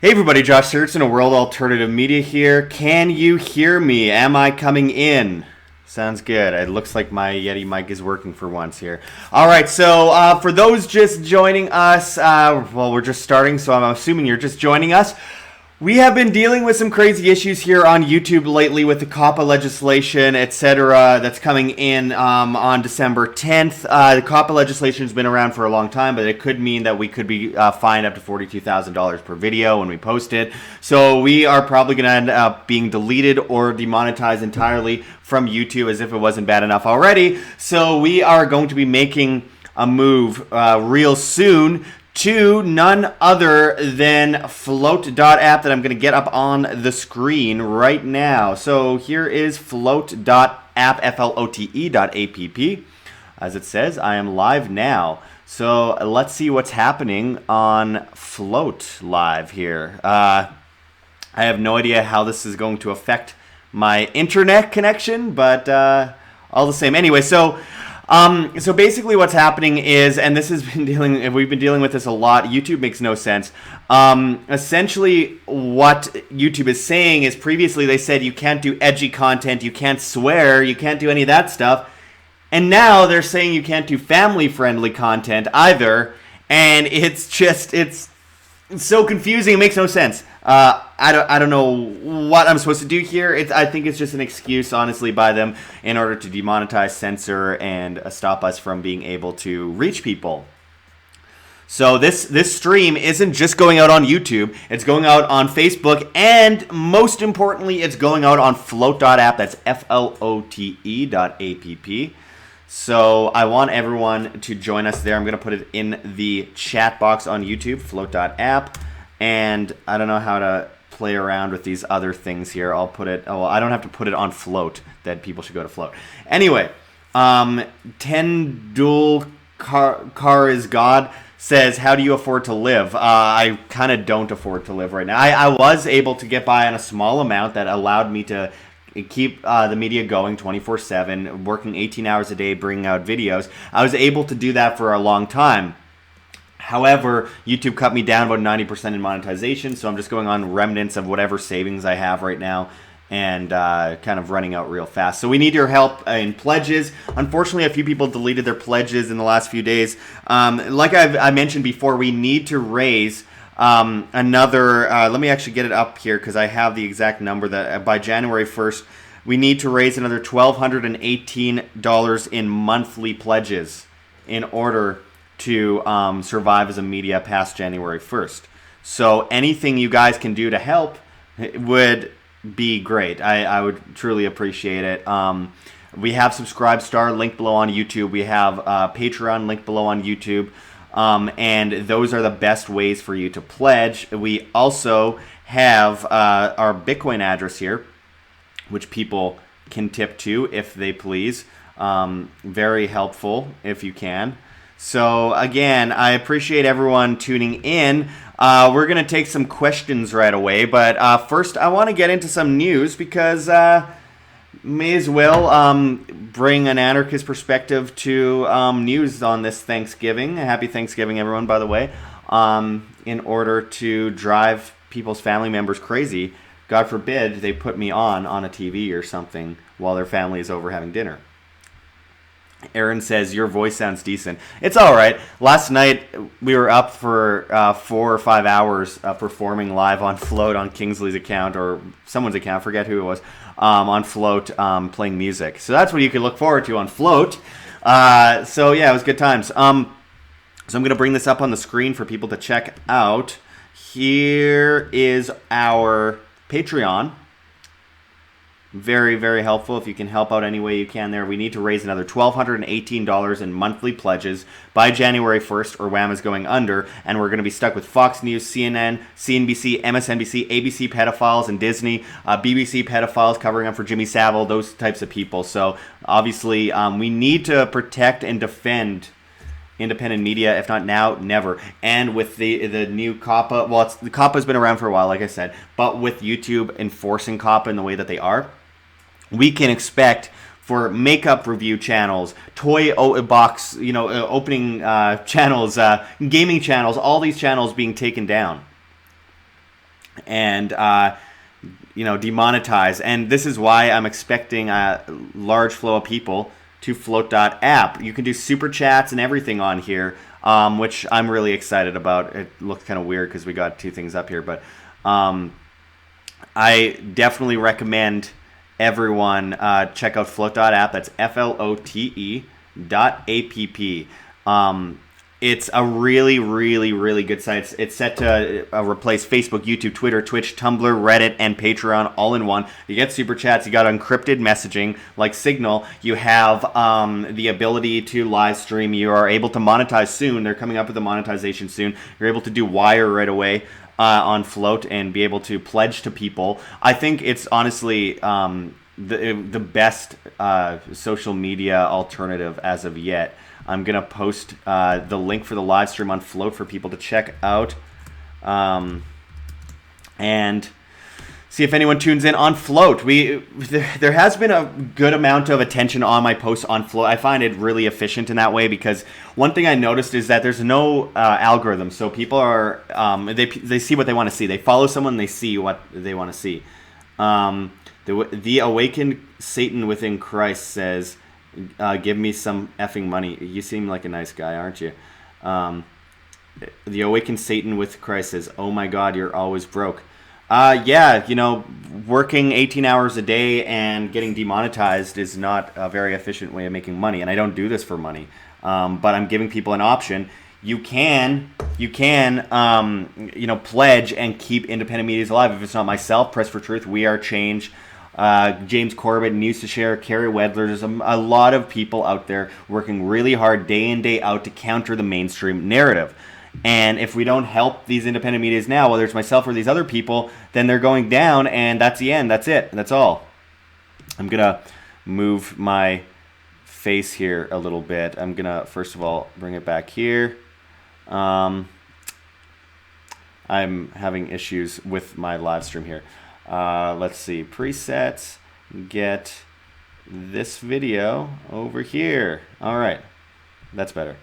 Hey everybody, Josh Sertz in a World Alternative Media here. Can you hear me? Am I coming in? Sounds good. It looks like my Yeti mic is working for once here. All right, so for those just joining us, well, we're just starting, so I'm assuming you're just joining us. We have been dealing with some crazy issues here on YouTube lately with the COPPA legislation, etc. that's coming in on December 10th. The COPPA legislation has been around for a long time, but it could mean that we could be fined up to $42,000 per video when we post it. So we are probably going to end up being deleted or demonetized entirely from YouTube, as if it wasn't bad enough already. So we are going to be making a move real soon to none other than float.app that I'm going to get up on the screen right now. So here is float.app, flote.app. As it says, I am live now. So let's see what's happening on Float Live here. I have no idea how this is going to affect my internet connection, but all the same. Anyway, so basically what's happening is, and this has been we've been dealing with this a lot, YouTube makes no sense. Essentially what YouTube is saying is previously they said you can't do edgy content, you can't swear, you can't do any of that stuff. And now they're saying you can't do family-friendly content either. And it's so confusing, it makes no sense. I don't know what I'm supposed to do here. I think it's just an excuse, honestly, by them in order to demonetize, censor, and stop us from being able to reach people. So this stream isn't just going out on YouTube. It's going out on Facebook, and most importantly, it's going out on float.app. That's flote.app. So I want everyone to join us there. I'm going to put it in the chat box on YouTube, float.app. And I don't know how to play around with these other things here. I'll put it, I don't have to put it on Float, that people should go to Float. Anyway, 10 Dual Car is God says, how do you afford to live? I kind of don't afford to live right now. I was able to get by on a small amount that allowed me to keep the media going 24/7, working 18 hours a day, bringing out videos. I was able to do that for a long time. However, YouTube cut me down about 90% in monetization, so I'm just going on remnants of whatever savings I have right now and kind of running out real fast. So we need your help in pledges. Unfortunately, a few people deleted their pledges in the last few days. Like I mentioned before, we need to raise another, let me actually get it up here because I have the exact number that by January 1st, we need to raise another $1,218 in monthly pledges in order to survive as a media past January 1st. So anything you guys can do to help would be great. I would truly appreciate it. We have Subscribestar, link below on YouTube. We have Patreon, link below on YouTube. And those are the best ways for you to pledge. We also have our Bitcoin address here, which people can tip to if they please. Very helpful if you can. So again, I appreciate everyone tuning in. We're going to take some questions right away, but first I want to get into some news because may as well bring an anarchist perspective to news on this Thanksgiving. Happy Thanksgiving, everyone, by the way, in order to drive people's family members crazy. God forbid they put me on a TV or something while their family is over having dinner. Aaron says, your voice sounds decent. It's all right. Last night, we were up for 4 or 5 hours performing live on Float on Kingsley's account, or someone's account, I forget who it was, on Float playing music. So that's what you can look forward to on Float. So yeah, it was good times. So I'm going to bring this up on the screen for people to check out. Here is our Patreon. Very, very helpful if you can help out any way you can there. We need to raise another $1,218 in monthly pledges by January 1st, or Wham is going under, and we're going to be stuck with Fox News, CNN, CNBC, MSNBC, ABC pedophiles, and Disney, BBC pedophiles covering up for Jimmy Savile, those types of people. So obviously, we need to protect and defend independent media, if not now, never. And with the new COPPA, well, the COPPA has been around for a while, like I said, but with YouTube enforcing COPPA in the way that they are, we can expect for makeup review channels, toy box, opening channels, gaming channels, all these channels being taken down. and demonetize. And this is why I'm expecting a large flow of people to Float.app. You can do super chats and everything on here, which I'm really excited about. It looked kind of weird because we got two things up here, but I definitely recommend everyone check out Float.app. That's FLOTE.app. It's a really, really, really good site. It's set to replace Facebook, YouTube, Twitter, Twitch, Tumblr, Reddit, and Patreon all in one. You get super chats. You got encrypted messaging like Signal. You have the ability to live stream. You are able to monetize soon. They're coming up with the monetization soon. You're able to do wire right away on Float and be able to pledge to people. I think it's honestly the best social media alternative as of yet. I'm going to post the link for the live stream on Float for people to check out and see if anyone tunes in on Float. There has been a good amount of attention on my posts on Float. I find it really efficient in that way because one thing I noticed is that there's no algorithm. So people are, they see what they want to see. They follow someone, they see what they want to see. The awakened Satan within Christ says, give me some effing money. You seem like a nice guy, aren't you? The awakened Satan with Christ says, oh my God, you're always broke. Yeah, working 18 hours a day and getting demonetized is not a very efficient way of making money. And I don't do this for money. But I'm giving people an option. You can pledge and keep independent media alive. If it's not myself, Press for Truth, We Are Change, James Corbett, News to Share, Carrie Wedler. There's a lot of people out there working really hard day in, day out to counter the mainstream narrative. And if we don't help these independent medias now, whether it's myself or these other people, then they're going down, and that's the end. That's it. That's all. I'm going to move my face here a little bit. I'm going to, first of all, bring it back here. I'm having issues with my live stream here. Let's see, presets, get this video over here. All right, that's better.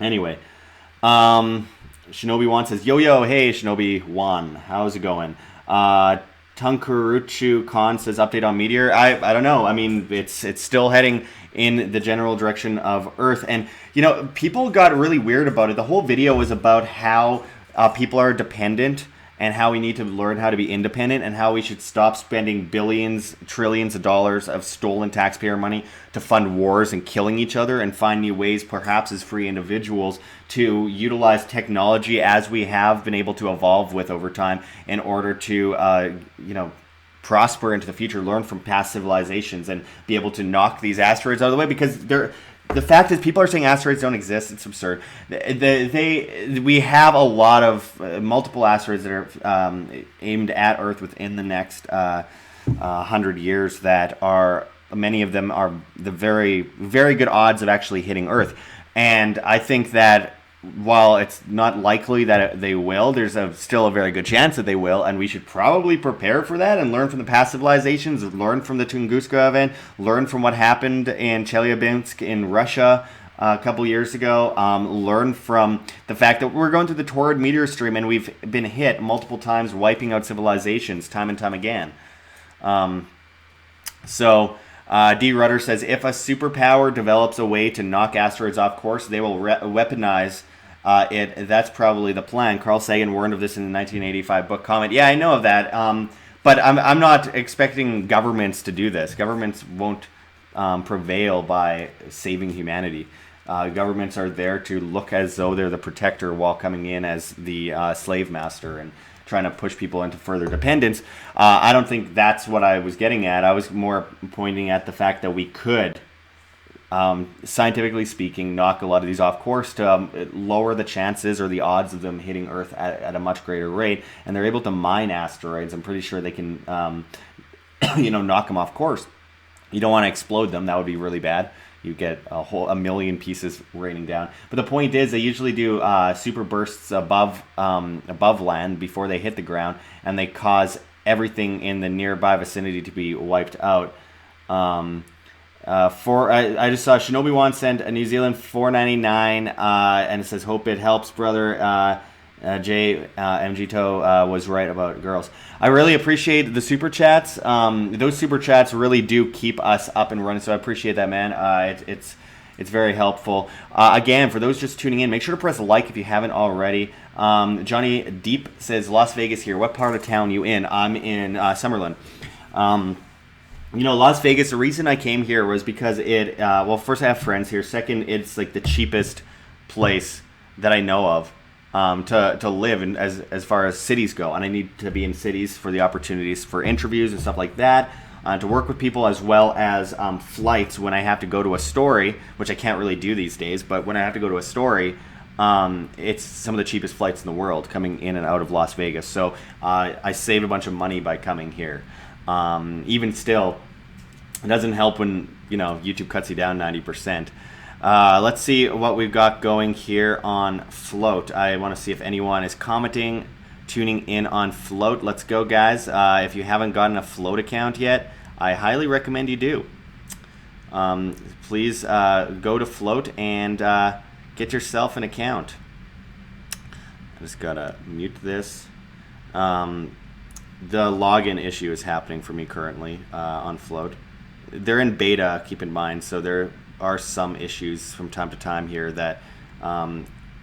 Anyway, Shinobi1 says, yo, hey, Shinobi1, how's it going? Tunkuruchu Khan says, update on Meteor. I don't know. I mean, it's still heading in the general direction of Earth. And, people got really weird about it. The whole video was about how people are dependent and how we need to learn how to be independent and how we should stop spending billions, trillions of dollars of stolen taxpayer money to fund wars and killing each other and find new ways, perhaps as free individuals, to utilize technology as we have been able to evolve with over time in order to, prosper into the future, learn from past civilizations and be able to knock these asteroids out of the way because the fact is, people are saying asteroids don't exist. It's absurd. We have a lot of multiple asteroids that are aimed at Earth within the next 100 years. That are many of them are the very, very good odds of actually hitting Earth. And I think that while it's not likely that they will, there's still a very good chance that they will, and we should probably prepare for that and learn from the past civilizations, learn from the Tunguska event, learn from what happened in Chelyabinsk in Russia a couple years ago, learn from the fact that we're going through the Taurid meteor stream and we've been hit multiple times, wiping out civilizations time and time again. D. Rudder says, if a superpower develops a way to knock asteroids off course, they will weaponize it. That's probably the plan. Carl Sagan warned of this in the 1985 book Comet. Yeah, I know of that. But I'm not expecting governments to do this. Governments won't prevail by saving humanity. Governments are there to look as though they're the protector while coming in as the slave master and trying to push people into further dependence. I don't think that's what I was getting at. I was more pointing at the fact that we could, scientifically speaking, knock a lot of these off course to lower the chances or the odds of them hitting Earth at a much greater rate. And they're able to mine asteroids. I'm pretty sure they can, knock them off course. You don't want to explode them. That would be really bad. You get a million pieces raining down. But the point is, they usually do super bursts above land before they hit the ground, and they cause everything in the nearby vicinity to be wiped out. I just saw Shinobi One sent a New Zealand $4.99, and it says, "Hope it helps, brother." MGTO was right about girls. I really appreciate the super chats. Those super chats really do keep us up and running, so I appreciate that, man. It's very helpful. Again, for those just tuning in, make sure to press like if you haven't already. Johnny Deep says, Las Vegas here. What part of town you in? I'm in Summerlin. Las Vegas, the reason I came here was because well, first I have friends here. Second, it's like the cheapest place that I know of to live in as far as cities go. And I need to be in cities for the opportunities for interviews and stuff like that. To work with people, as well as flights when I have to go to a story, which I can't really do these days, but when I have to go to a story, it's some of the cheapest flights in the world coming in and out of Las Vegas. So I save a bunch of money by coming here. Even still, it doesn't help when YouTube cuts you down 90%. Let's see what we've got going here on Float. I want to see if anyone is commenting, tuning in on Float. Let's go, guys. If you haven't gotten a Float account yet, I highly recommend you do. Please go to Float and get yourself an account. I just gotta mute this. The login issue is happening for me currently on Float. They're in beta, keep in mind, so there are some issues from time to time here that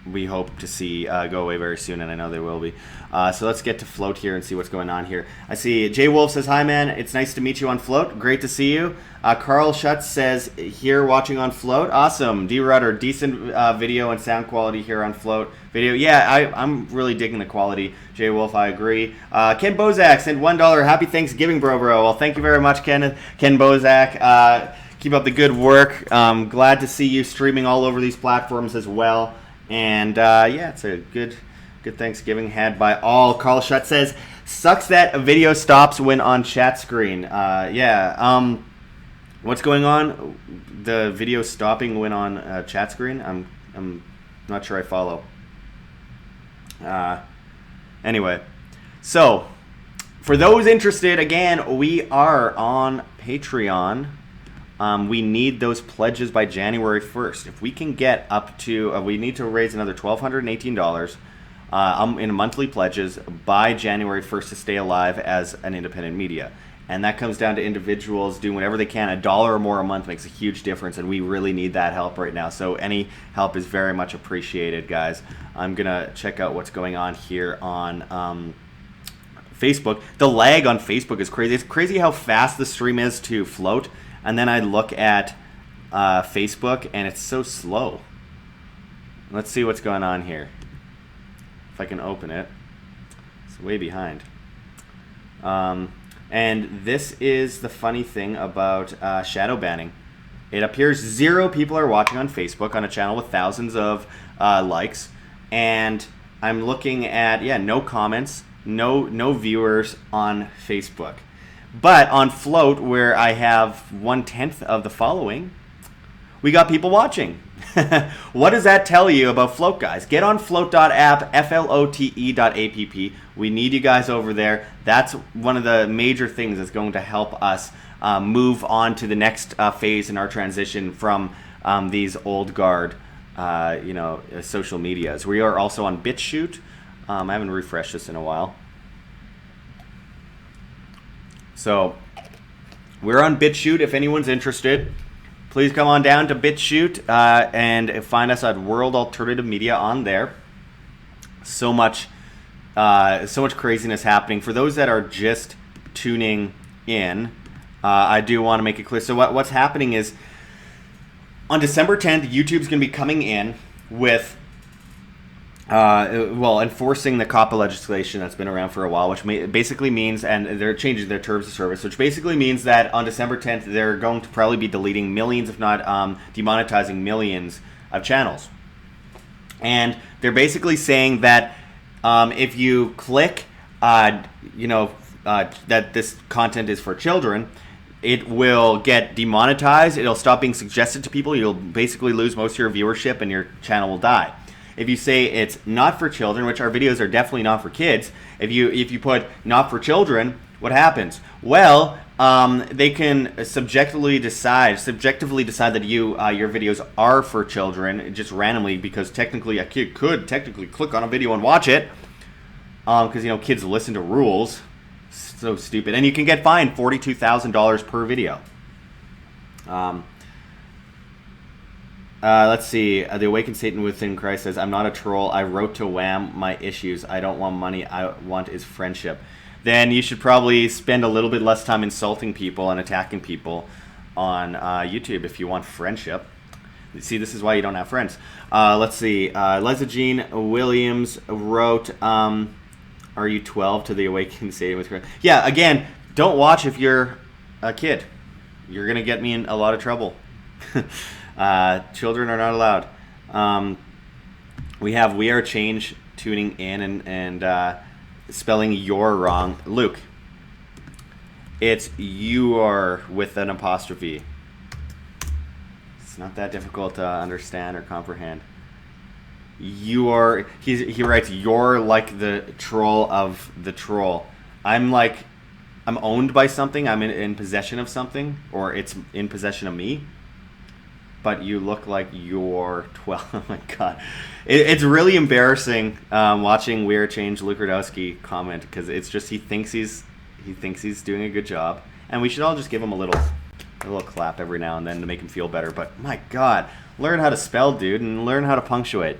we hope to see go away very soon, and I know they will be. So let's get to Float here and see what's going on here. I see Jay Wolf says, hi, man. It's nice to meet you on Float. Great to see you. Carl Schutz says, here watching on Float. Awesome. D. Rudder, decent video and sound quality here on Float. Video, yeah, I'm really digging the quality. Jay Wolf, I agree. Ken Bozak sent $1. Happy Thanksgiving, bro. Well, thank you very much, Ken Bozak. Keep up the good work. Glad to see you streaming all over these platforms as well. And yeah, it's a good Thanksgiving had by all. Carl Schutt says, sucks that a video stops when on chat screen. Yeah. What's going on? The video stopping when on chat screen? I'm not sure I follow. Anyway, so for those interested, again, we are on Patreon. We need those pledges by January 1st. If we can get up to, we need to raise another $1,218 in monthly pledges by January 1st to stay alive as an independent media. And that comes down to individuals doing whatever they can. $1 or more a month makes a huge difference, and we really need that help right now. So any help is very much appreciated, guys. I'm going to check out what's going on here on Facebook. The lag on Facebook is crazy. It's crazy how fast the stream is to Float. And then I look at Facebook, and it's so slow. Let's see what's going on here. If I can open it. It's way behind. And this is the funny thing about shadow banning. It appears 0 people are watching on Facebook on a channel with thousands of likes. And I'm looking at, no comments, no viewers on Facebook. But on Float, where I have 1/10 of the following, we got people watching. What does that tell you about Float, guys? Get on float.app, flote.app. We need you guys over there. That's one of the major things that's going to help us move on to the next phase in our transition from these old guard, social medias. We are also on BitChute. I haven't refreshed this in a while. So we're on BitChute. If anyone's interested, please come on down to BitChute and find us at World Alternative Media on there. So much craziness happening. For those that are just tuning in, I do want to make it clear. So what's happening is on December 10th, YouTube's going to be coming in with enforcing the COPPA legislation that's been around for a while, which basically means, and they're changing their terms of service, which basically means that on December 10th, they're going to probably be deleting millions, if not demonetizing millions of channels. And they're basically saying that if you click, that this content is for children, it will get demonetized. It'll stop being suggested to people. You'll basically lose most of your viewership and your channel will die. If you say it's not for children, which our videos are definitely not for kids, if you put not for children, what happens? Well, They can subjectively decide that your videos are for children just randomly, because technically a kid could technically click on a video and watch it, because kids listen to rules. So stupid. And you can get fined $42,000 per video. Let's see. The Awakened Satan Within Christ says, I'm not a troll. I wrote to Wham my issues. I don't want money. I want is friendship. Then you should probably spend a little bit less time insulting people and attacking people on YouTube if you want friendship. See, this is why you don't have friends. Let's see. Liza Jean Williams wrote, are you 12 to the Awakened Satan with Christ? Yeah, again, don't watch if you're a kid. You're going to get me in a lot of trouble. Children are not allowed. We have We Are Change tuning in and spelling your wrong. Luke, it's you are with an apostrophe. It's not that difficult to understand or comprehend. You are, he writes, you're like the troll of the troll. I'm owned by something. I'm in possession of something, or it's in possession of me. But you look like you're 12. Oh my god, it's really embarrassing watching Weird Change Luke Rudowski comment, because it's just he thinks he's doing a good job, and we should all just give him a little clap every now and then to make him feel better. But my god, learn how to spell, dude, and learn how to punctuate.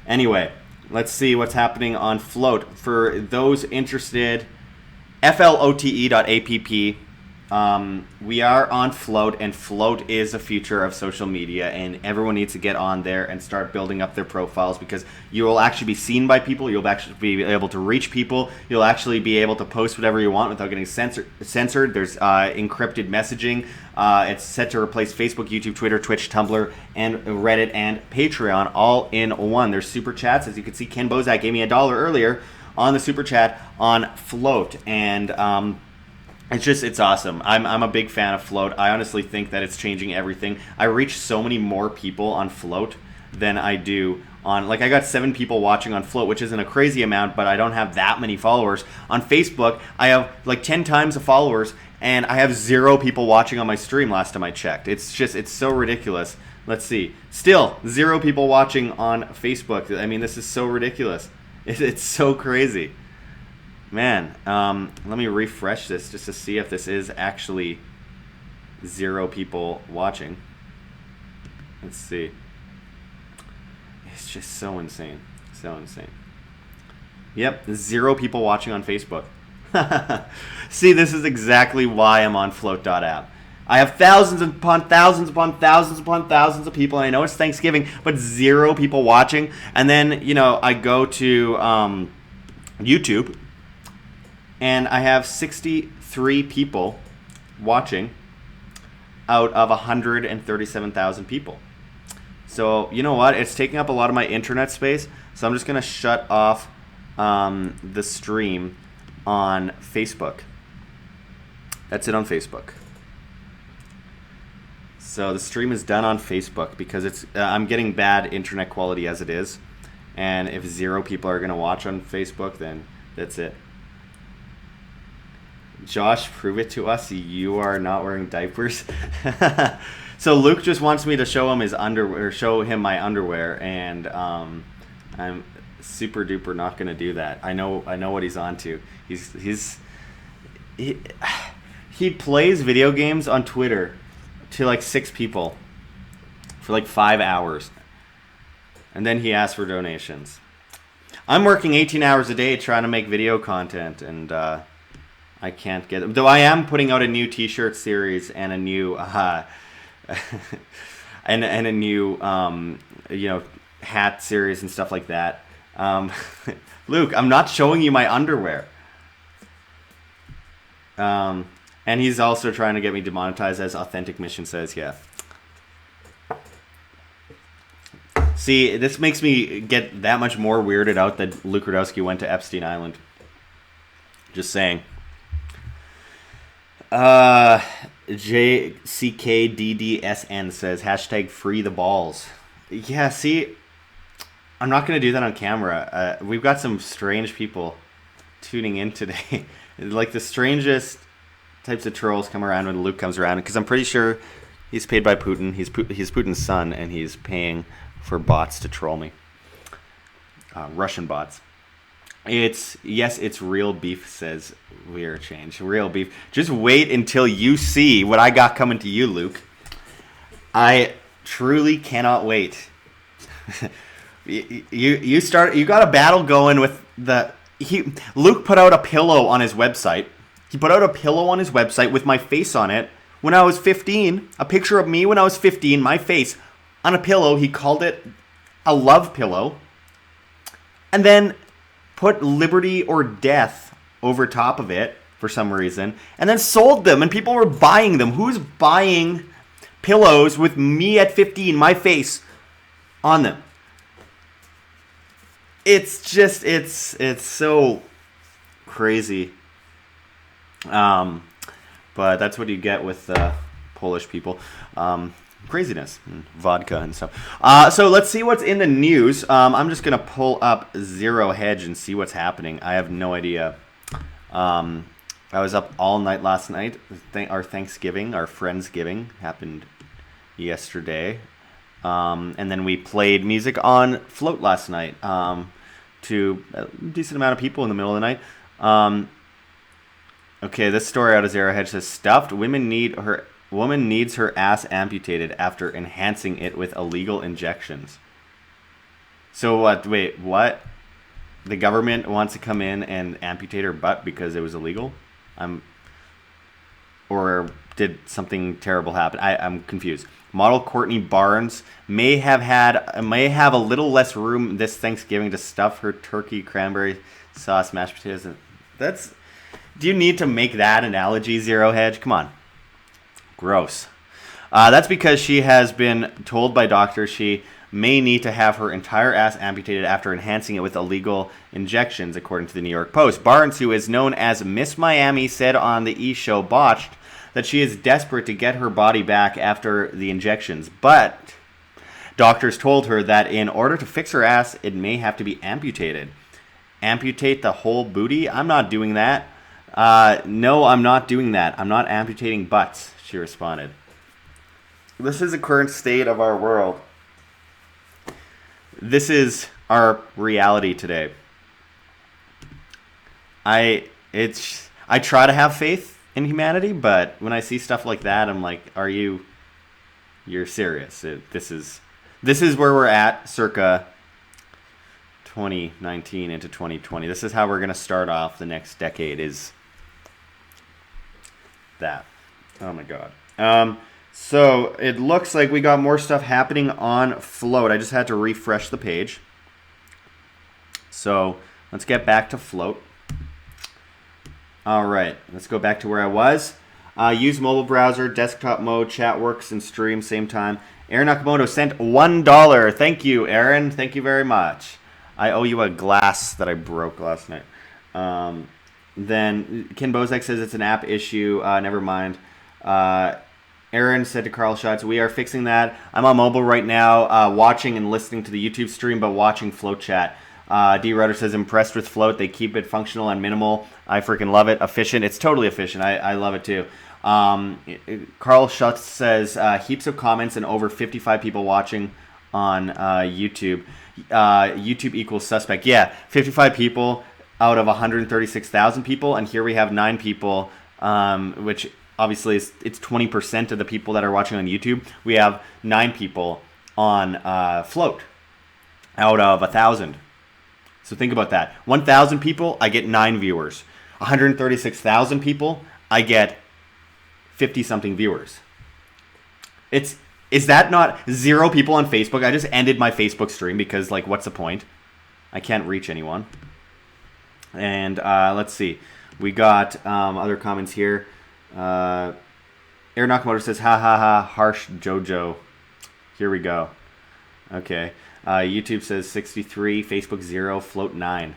Anyway, let's see what's happening on Float. For those interested, flote.app. We are on Float, and Float is the future of social media, and everyone needs to get on there and start building up their profiles, because you will actually be seen by people. You'll actually be able to reach people. You'll actually be able to post whatever you want without getting censored. There's encrypted messaging. It's set to replace Facebook, YouTube, Twitter, Twitch, Tumblr, and Reddit, and Patreon all in one. There's super chats. As you can see, Ken Bozak gave me $1 earlier on the super chat on Float, and it's awesome. I'm a big fan of Float. I honestly think that it's changing everything. I reach so many more people on Float than I do on, I got 7 people watching on Float, which isn't a crazy amount, but I don't have that many followers. On Facebook, I have 10 times the followers, and I have 0 people watching on my stream last time I checked. It's so ridiculous. Let's see. Still, 0 people watching on Facebook. I mean, this is so ridiculous. It's so crazy. Man, let me refresh this just to see if this is actually 0 people watching. Let's see. It's just so insane. So insane. Yep, 0 people watching on Facebook. See, this is exactly why I'm on float.app. I have thousands upon thousands upon thousands upon thousands of people. And I know it's Thanksgiving, but 0 people watching. And then, I go to YouTube, and I have 63 people watching out of 137,000 people. So, you know what? It's taking up a lot of my internet space. So I'm just going to shut off the stream on Facebook. That's it on Facebook. So the stream is done on Facebook because it's I'm getting bad internet quality as it is. And if 0 people are going to watch on Facebook, then that's it. Josh, prove it to us. You are not wearing diapers. So Luke just wants me to show him his underwear, or show him my underwear, and I'm super duper not gonna do that. I know what he's onto. He plays video games on Twitter to 6 people for 5 hours, and then he asks for donations. I'm working 18 hours a day trying to make video content, and I can't get them. Though I am putting out a new T-shirt series and a new and a new hat series and stuff like that. Luke, I'm not showing you my underwear. And he's also trying to get me demonetized, as Authentic Mission says. Yeah. See, this makes me get that much more weirded out that Luke Rudowski went to Epstein Island. Just saying. JCKDDSN says #free the balls. Yeah, see, I'm not gonna do that on camera. We've got some strange people tuning in today. The strangest types of trolls come around when Luke comes around, because I'm pretty sure he's paid by Putin. He's Putin's son, and he's paying for bots to troll me. Russian bots. It's real beef, says We're Change. Real beef. Just wait until you see what I got coming to you, Luke. I truly cannot wait. You got a battle going with Luke put out a pillow on his website. He put out a pillow on his website with my face on it when I was 15. A picture of me when I was 15, my face on a pillow. He called it a love pillow. And then put liberty or death over top of it for some reason. And then sold them, and people were buying them. Who's buying pillows with me at 15, my face on them? It's just, it's so crazy. But that's what you get with Polish people. Craziness, and vodka and stuff. So let's see what's in the news. I'm just going to pull up Zero Hedge and see what's happening. I have no idea. I was up all night last night. Our Thanksgiving, our Friendsgiving happened yesterday. And then we played music on Float last night to a decent amount of people in the middle of the night. Okay, this story out of Zero Hedge says, stuffed woman needs her ass amputated after enhancing it with illegal injections. So what? Wait, what? The government wants to come in and amputate her butt because it was illegal? Or did something terrible happen? I'm confused. Model Courtney Barnes may have a little less room this Thanksgiving to stuff her turkey, cranberry sauce, mashed potatoes. Do you need to make that analogy, Zero Hedge? Come on. Gross. That's because she has been told by doctors she may need to have her entire ass amputated after enhancing it with illegal injections, according to the New York Post. Barnes, who is known as Miss Miami, said on the E! Show Botched that she is desperate to get her body back after the injections. But doctors told her that in order to fix her ass, it may have to be amputated. Amputate the whole booty? I'm not doing that. No, I'm not doing that. I'm not amputating butts, she responded. This is the current state of our world. This is our reality today. I try to have faith in humanity, but when I see stuff like that, I'm like, you're serious. This is where we're at circa 2019 into 2020. This is how we're going to start off the next decade, is that. Oh my god. So it looks like we got more stuff happening on Float. I just had to refresh the page. So let's get back to Float. All right, let's go back to where I was. Use mobile browser, desktop mode, chat works and stream same time. Aaron Nakamoto sent $1. Thank you, Aaron. Thank you very much. I owe you a glass that I broke last night. Then Ken Bozak says it's an app issue. Never mind. Aaron said to Carl Schatz, we are fixing that. I'm on mobile right now, watching and listening to the YouTube stream, but watching Float chat. D. Rudder says, impressed with Float. They keep it functional and minimal. I freaking love it. Efficient. It's totally efficient. I love it too. Carl Schutz says, heaps of comments and over 55 people watching on YouTube. YouTube equals suspect. Yeah, 55 people out of 136,000 people. And here we have 9 people, which obviously it's 20% of the people that are watching on YouTube. We have 9 people on Float out of 1,000. So think about that. 1,000 people, I get 9 viewers. 136,000 people, I get 50-something viewers. Is that not 0 people on Facebook? I just ended my Facebook stream because, like, what's the point? I can't reach anyone. And let's see. We got other comments here. Aaron Nakamoto says, ha ha ha, harsh Jojo. Here we go. Okay. YouTube says 63, Facebook 0, Float 9.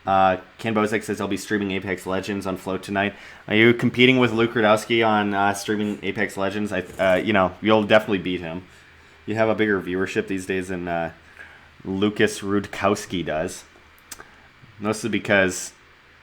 Ken Bozek says, I'll be streaming Apex Legends on Float tonight. Are you competing with Luke Rudowski on streaming Apex Legends? You'll definitely beat him. You have a bigger viewership these days than Lucas Rudkowski does. Mostly because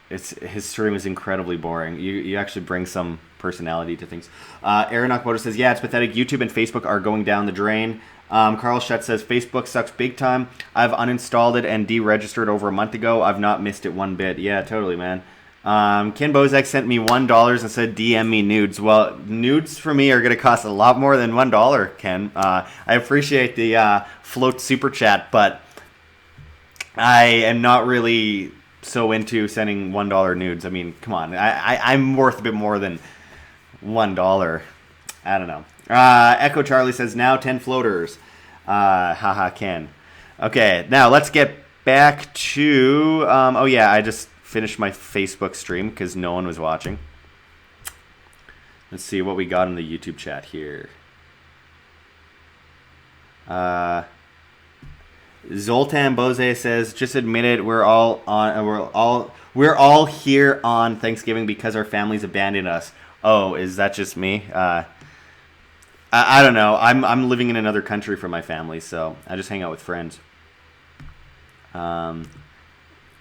his stream is incredibly boring. You actually bring some personality to things. Aaron Nakamoto says, yeah, it's pathetic. YouTube and Facebook are going down the drain. Carl Schutt says, Facebook sucks big time. I've uninstalled it and deregistered over a month ago. I've not missed it one bit. Yeah, totally, man. Ken Bozak sent me $1 and said, DM me nudes. Well, nudes for me are going to cost a lot more than $1, Ken. I appreciate the float super chat, but I am not really so into sending $1 nudes. I mean, come on. I'm worth a bit more than $1. I don't know. Echo Charlie says, now 10 floaters. Haha, Ken. Okay, now let's get back to... oh, yeah, I just finished my Facebook stream because no one was watching. Let's see what we got in the YouTube chat here. Zoltan Boze says, just admit it, we're all here on Thanksgiving because our families abandoned us. Oh, is that just me? I don't know. I'm living in another country for my family, so I just hang out with friends.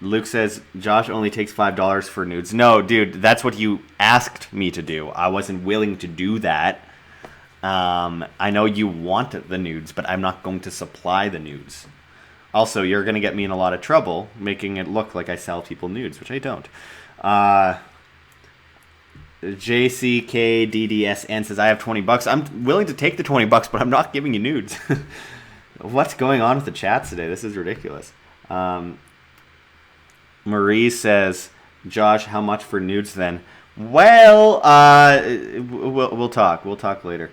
Luke says, Josh only takes $5 for nudes. No, dude, that's what you asked me to do. I wasn't willing to do that. I know you want the nudes, but I'm not going to supply the nudes. Also, you're going to get me in a lot of trouble making it look like I sell people nudes, which I don't. JCKDDSN says, I have $20. I'm willing to take the $20, but I'm not giving you nudes. What's going on with the chats today? This is ridiculous. Marie says, Josh, how much for nudes then? Well, we'll talk. We'll talk later.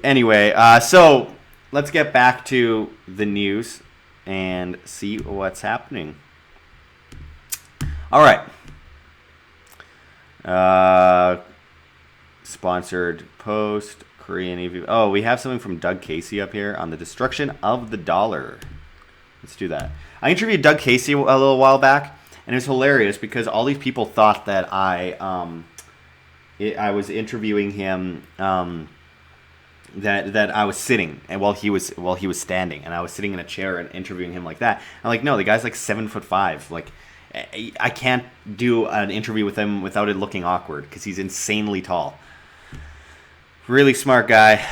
Anyway, so let's get back to the news and see what's happening. All right. Sponsored post, Korean EV. Oh, we have something from Doug Casey up here on the destruction of the dollar. Let's do that. I interviewed Doug Casey a little while back, and it was hilarious because all these people thought that I was interviewing him, that I was sitting and while he was standing, and I was sitting in a chair and interviewing him like that. I'm like, no, the guy's like 7'5". Like, I can't do an interview with him without it looking awkward because he's insanely tall. Really smart guy.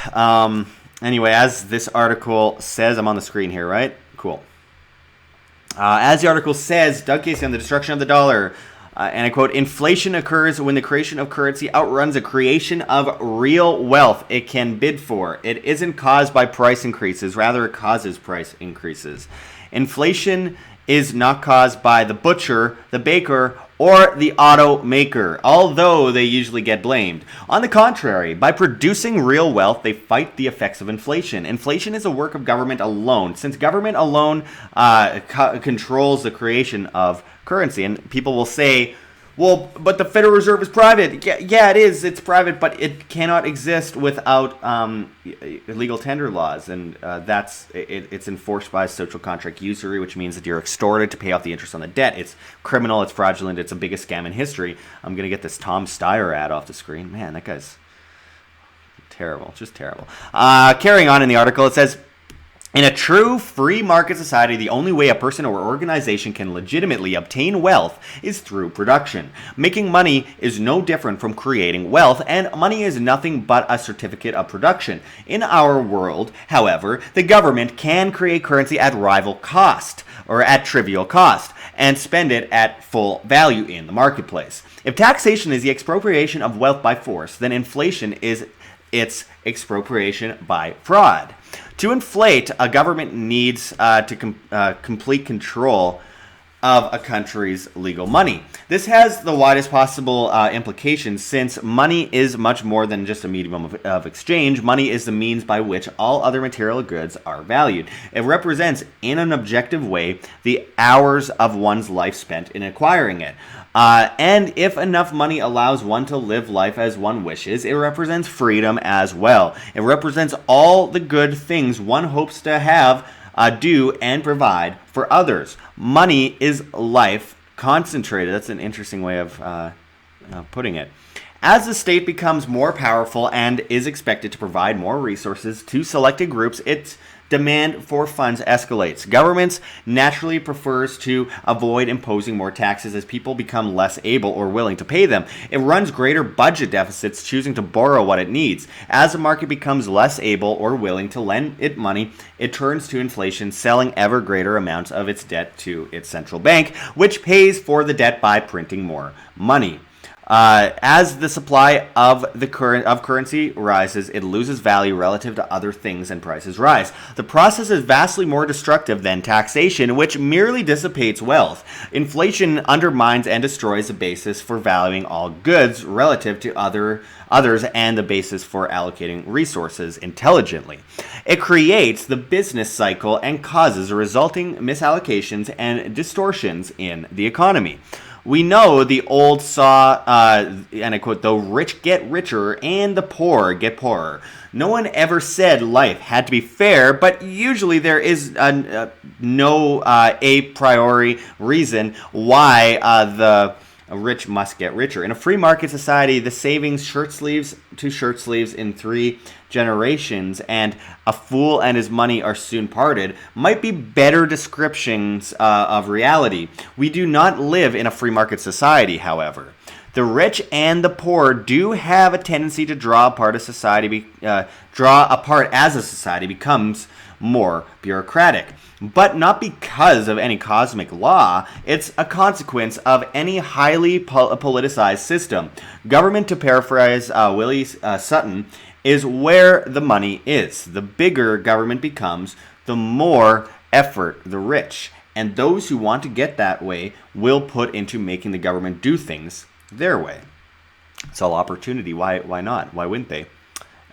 Anyway, as this article says, I'm on the screen here, right? Cool. As the article says, Doug Casey on the destruction of the dollar, and I quote, inflation occurs when the creation of currency outruns the creation of real wealth it can bid for. It isn't caused by price increases, rather it causes price increases. Inflation is not caused by the butcher, the baker, or the automaker, although they usually get blamed. On the contrary, by producing real wealth, they fight the effects of inflation. Inflation is a work of government alone, since government alone controls the creation of currency. And people will say, well, but the Federal Reserve is private. Yeah, it is. It's private, but it cannot exist without legal tender laws, and it's enforced by social contract usury, which means that you're extorted to pay off the interest on the debt. It's criminal. It's fraudulent. It's the biggest scam in history. I'm gonna get this Tom Steyer ad off the screen. Man, that guy's terrible. Just terrible. Carrying on in the article, it says, in a true free market society, the only way a person or organization can legitimately obtain wealth is through production. Making money is no different from creating wealth, and money is nothing but a certificate of production. In our world, however, the government can create currency at rival cost, or at trivial cost, and spend it at full value in the marketplace. If taxation is the expropriation of wealth by force, then inflation is its expropriation by fraud. To inflate, a government needs complete control of a country's legal money. This has the widest possible implications, since money is much more than just a medium of exchange. Money is the means by which all other material goods are valued. It represents, in an objective way, the hours of one's life spent in acquiring it. And if enough money allows one to live life as one wishes, it represents freedom as well. It represents all the good things one hopes to have, do, and provide for others. Money is life concentrated. That's an interesting way of putting it. As the state becomes more powerful and is expected to provide more resources to selected groups, its demand for funds escalates. Governments naturally prefers to avoid imposing more taxes as people become less able or willing to pay them. It runs greater budget deficits, choosing to borrow what it needs. As the market becomes less able or willing to lend it money, it turns to inflation, selling ever greater amounts of its debt to its central bank, which pays for the debt by printing more money. As the supply of currency rises, it loses value relative to other things and prices rise. The process is vastly more destructive than taxation, which merely dissipates wealth. Inflation undermines and destroys the basis for valuing all goods relative to others and the basis for allocating resources intelligently. It creates the business cycle and causes resulting misallocations and distortions in the economy. We know the old saw, and I quote, "The rich get richer and the poor get poorer." No one ever said life had to be fair, but usually there is no a priori reason why the rich must get richer. In a free market society, the savings shirt sleeves to shirt sleeves in 3 generations and a fool and his money are soon parted might be better descriptions of reality. We do not live in a free market society, however. The rich and the poor do have a tendency to draw apart as a society becomes more bureaucratic. But not because of any cosmic law. It's a consequence of any highly politicized system. Government, to paraphrase Willie Sutton, is where the money is. The bigger government becomes, the more effort the rich and those who want to get that way will put into making the government do things their way. It's all opportunity. Why not? Why wouldn't they?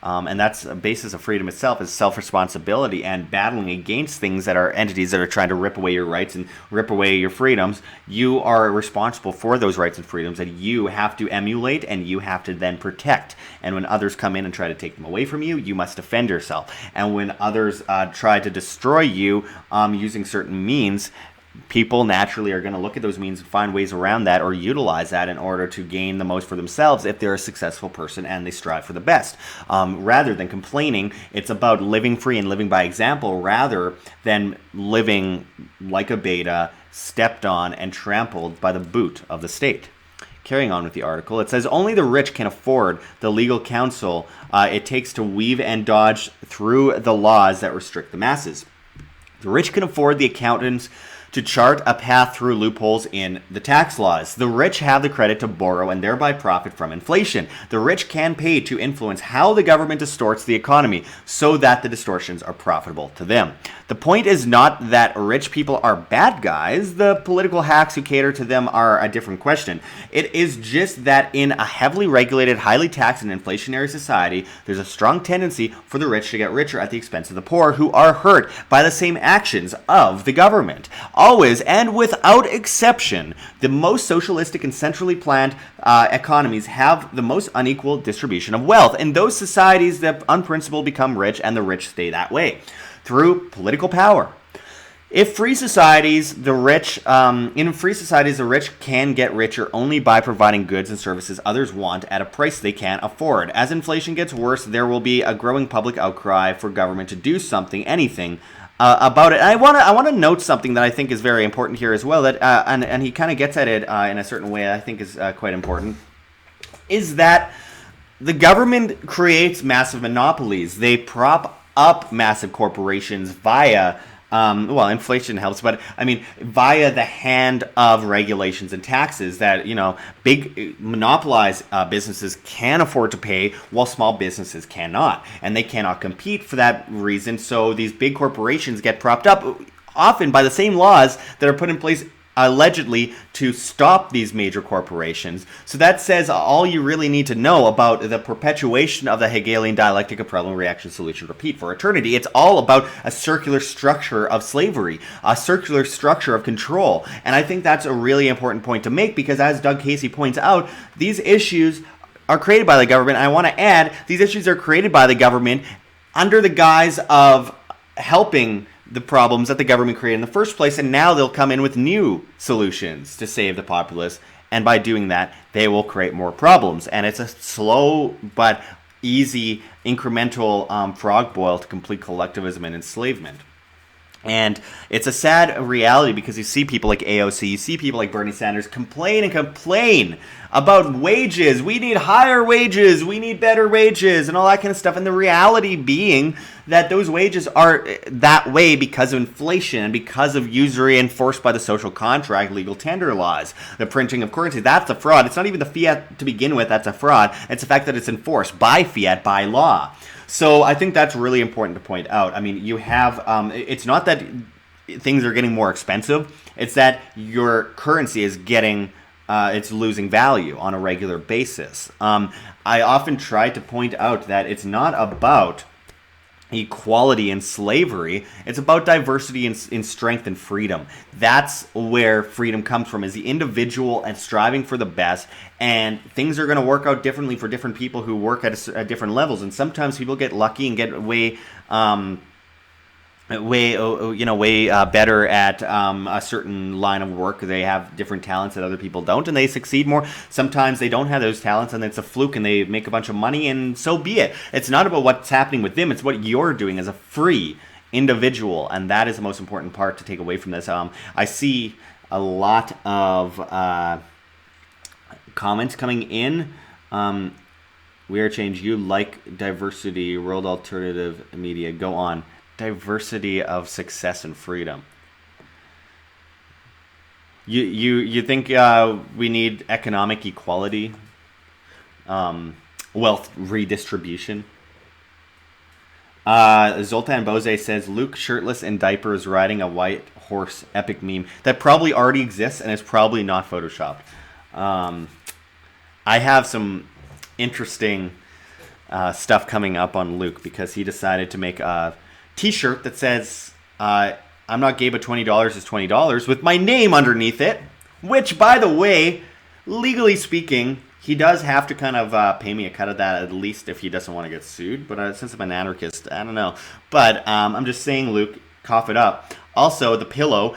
And that's a basis of freedom itself, is self-responsibility and battling against things that are entities that are trying to rip away your rights and rip away your freedoms. You are responsible for those rights and freedoms that you have to emulate and you have to then protect. And when others come in and try to take them away from you, you must defend yourself. And when others try to destroy you using certain means, people naturally are going to look at those means and find ways around that or utilize that in order to gain the most for themselves if they're a successful person and they strive for the best. Rather than complaining, it's about living free and living by example rather than living like a beta, stepped on and trampled by the boot of the state. Carrying on with the article, it says only the rich can afford the legal counsel it takes to weave and dodge through the laws that restrict the masses. The rich can afford the accountants to chart a path through loopholes in the tax laws. The rich have the credit to borrow and thereby profit from inflation. The rich can pay to influence how the government distorts the economy so that the distortions are profitable to them. The point is not that rich people are bad guys. The political hacks who cater to them are a different question. It is just that in a heavily regulated, highly taxed and inflationary society, there's a strong tendency for the rich to get richer at the expense of the poor who are hurt by the same actions of the government. Always and without exception, the most socialistic and centrally planned economies have the most unequal distribution of wealth. In those societies, the unprincipled become rich and the rich stay that way through political power. In free societies, the rich can get richer only by providing goods and services others want at a price they can't afford. As inflation gets worse, there will be a growing public outcry for government to do something, anything, about it. And I want to note something that I think is very important here as well. That and he kind of gets at it in a certain way I think is quite important. Is that the government creates massive monopolies? They prop up massive corporations via. Inflation helps, but I mean, via the hand of regulations and taxes that, big monopolized businesses can afford to pay while small businesses cannot. And they cannot compete for that reason. So these big corporations get propped up often by the same laws that are put in place allegedly to stop these major corporations. So that says all you really need to know about the perpetuation of the Hegelian dialectic of problem, reaction, solution, repeat for eternity. It's all about a circular structure of slavery, a circular structure of control. And I think that's a really important point to make because, as Doug Casey points out, these issues are created by the government. I want to add, these issues are created by the government under the guise of helping the problems that the government created in the first place, and now they'll come in with new solutions to save the populace And by doing that, they will create more problems. And it's a slow but easy incremental frog boil to complete collectivism and enslavement. And it's a sad reality because you see people like AOC, you see people like Bernie Sanders complain and complain about wages. We need higher wages, we need better wages, and all that kind of stuff. And the reality being that those wages are that way because of inflation and because of usury enforced by the social contract, legal tender laws, the printing of currency. That's a fraud. It's not even the fiat to begin with that's a fraud. It's the fact that it's enforced by fiat, by law. So I think that's really important to point out. I mean, you have, it's not that things are getting more expensive. It's that your currency is getting, it's losing value on a regular basis. I often try to point out that it's not about equality and slavery. It's about diversity in strength and freedom. That's where freedom comes from, is the individual and striving for the best. And things are going to work out differently for different people who work at different levels. And sometimes people get lucky and get way better at a certain line of work. They have different talents that other people don't, and they succeed more. Sometimes they don't have those talents, and it's a fluke, and they make a bunch of money, and so be it. It's not about what's happening with them. It's what you're doing as a free individual, and that is the most important part to take away from this. I see a lot of comments coming in. We are change. You like diversity, world alternative media. Go on. Diversity of success and freedom. You think we need economic equality, wealth redistribution? Zoltan Bose says Luke shirtless in diapers riding a white horse, epic meme that probably already exists and is probably not photoshopped. I have some interesting stuff coming up on Luke because he decided to make a T-shirt that says I'm not gay but $20 is $20 with my name underneath it, which, by the way, legally speaking, he does have to kind of pay me a cut of that, at least if he doesn't want to get sued. But since I'm an anarchist, I don't know. But I'm just saying, Luke, cough it up. Also, the pillow,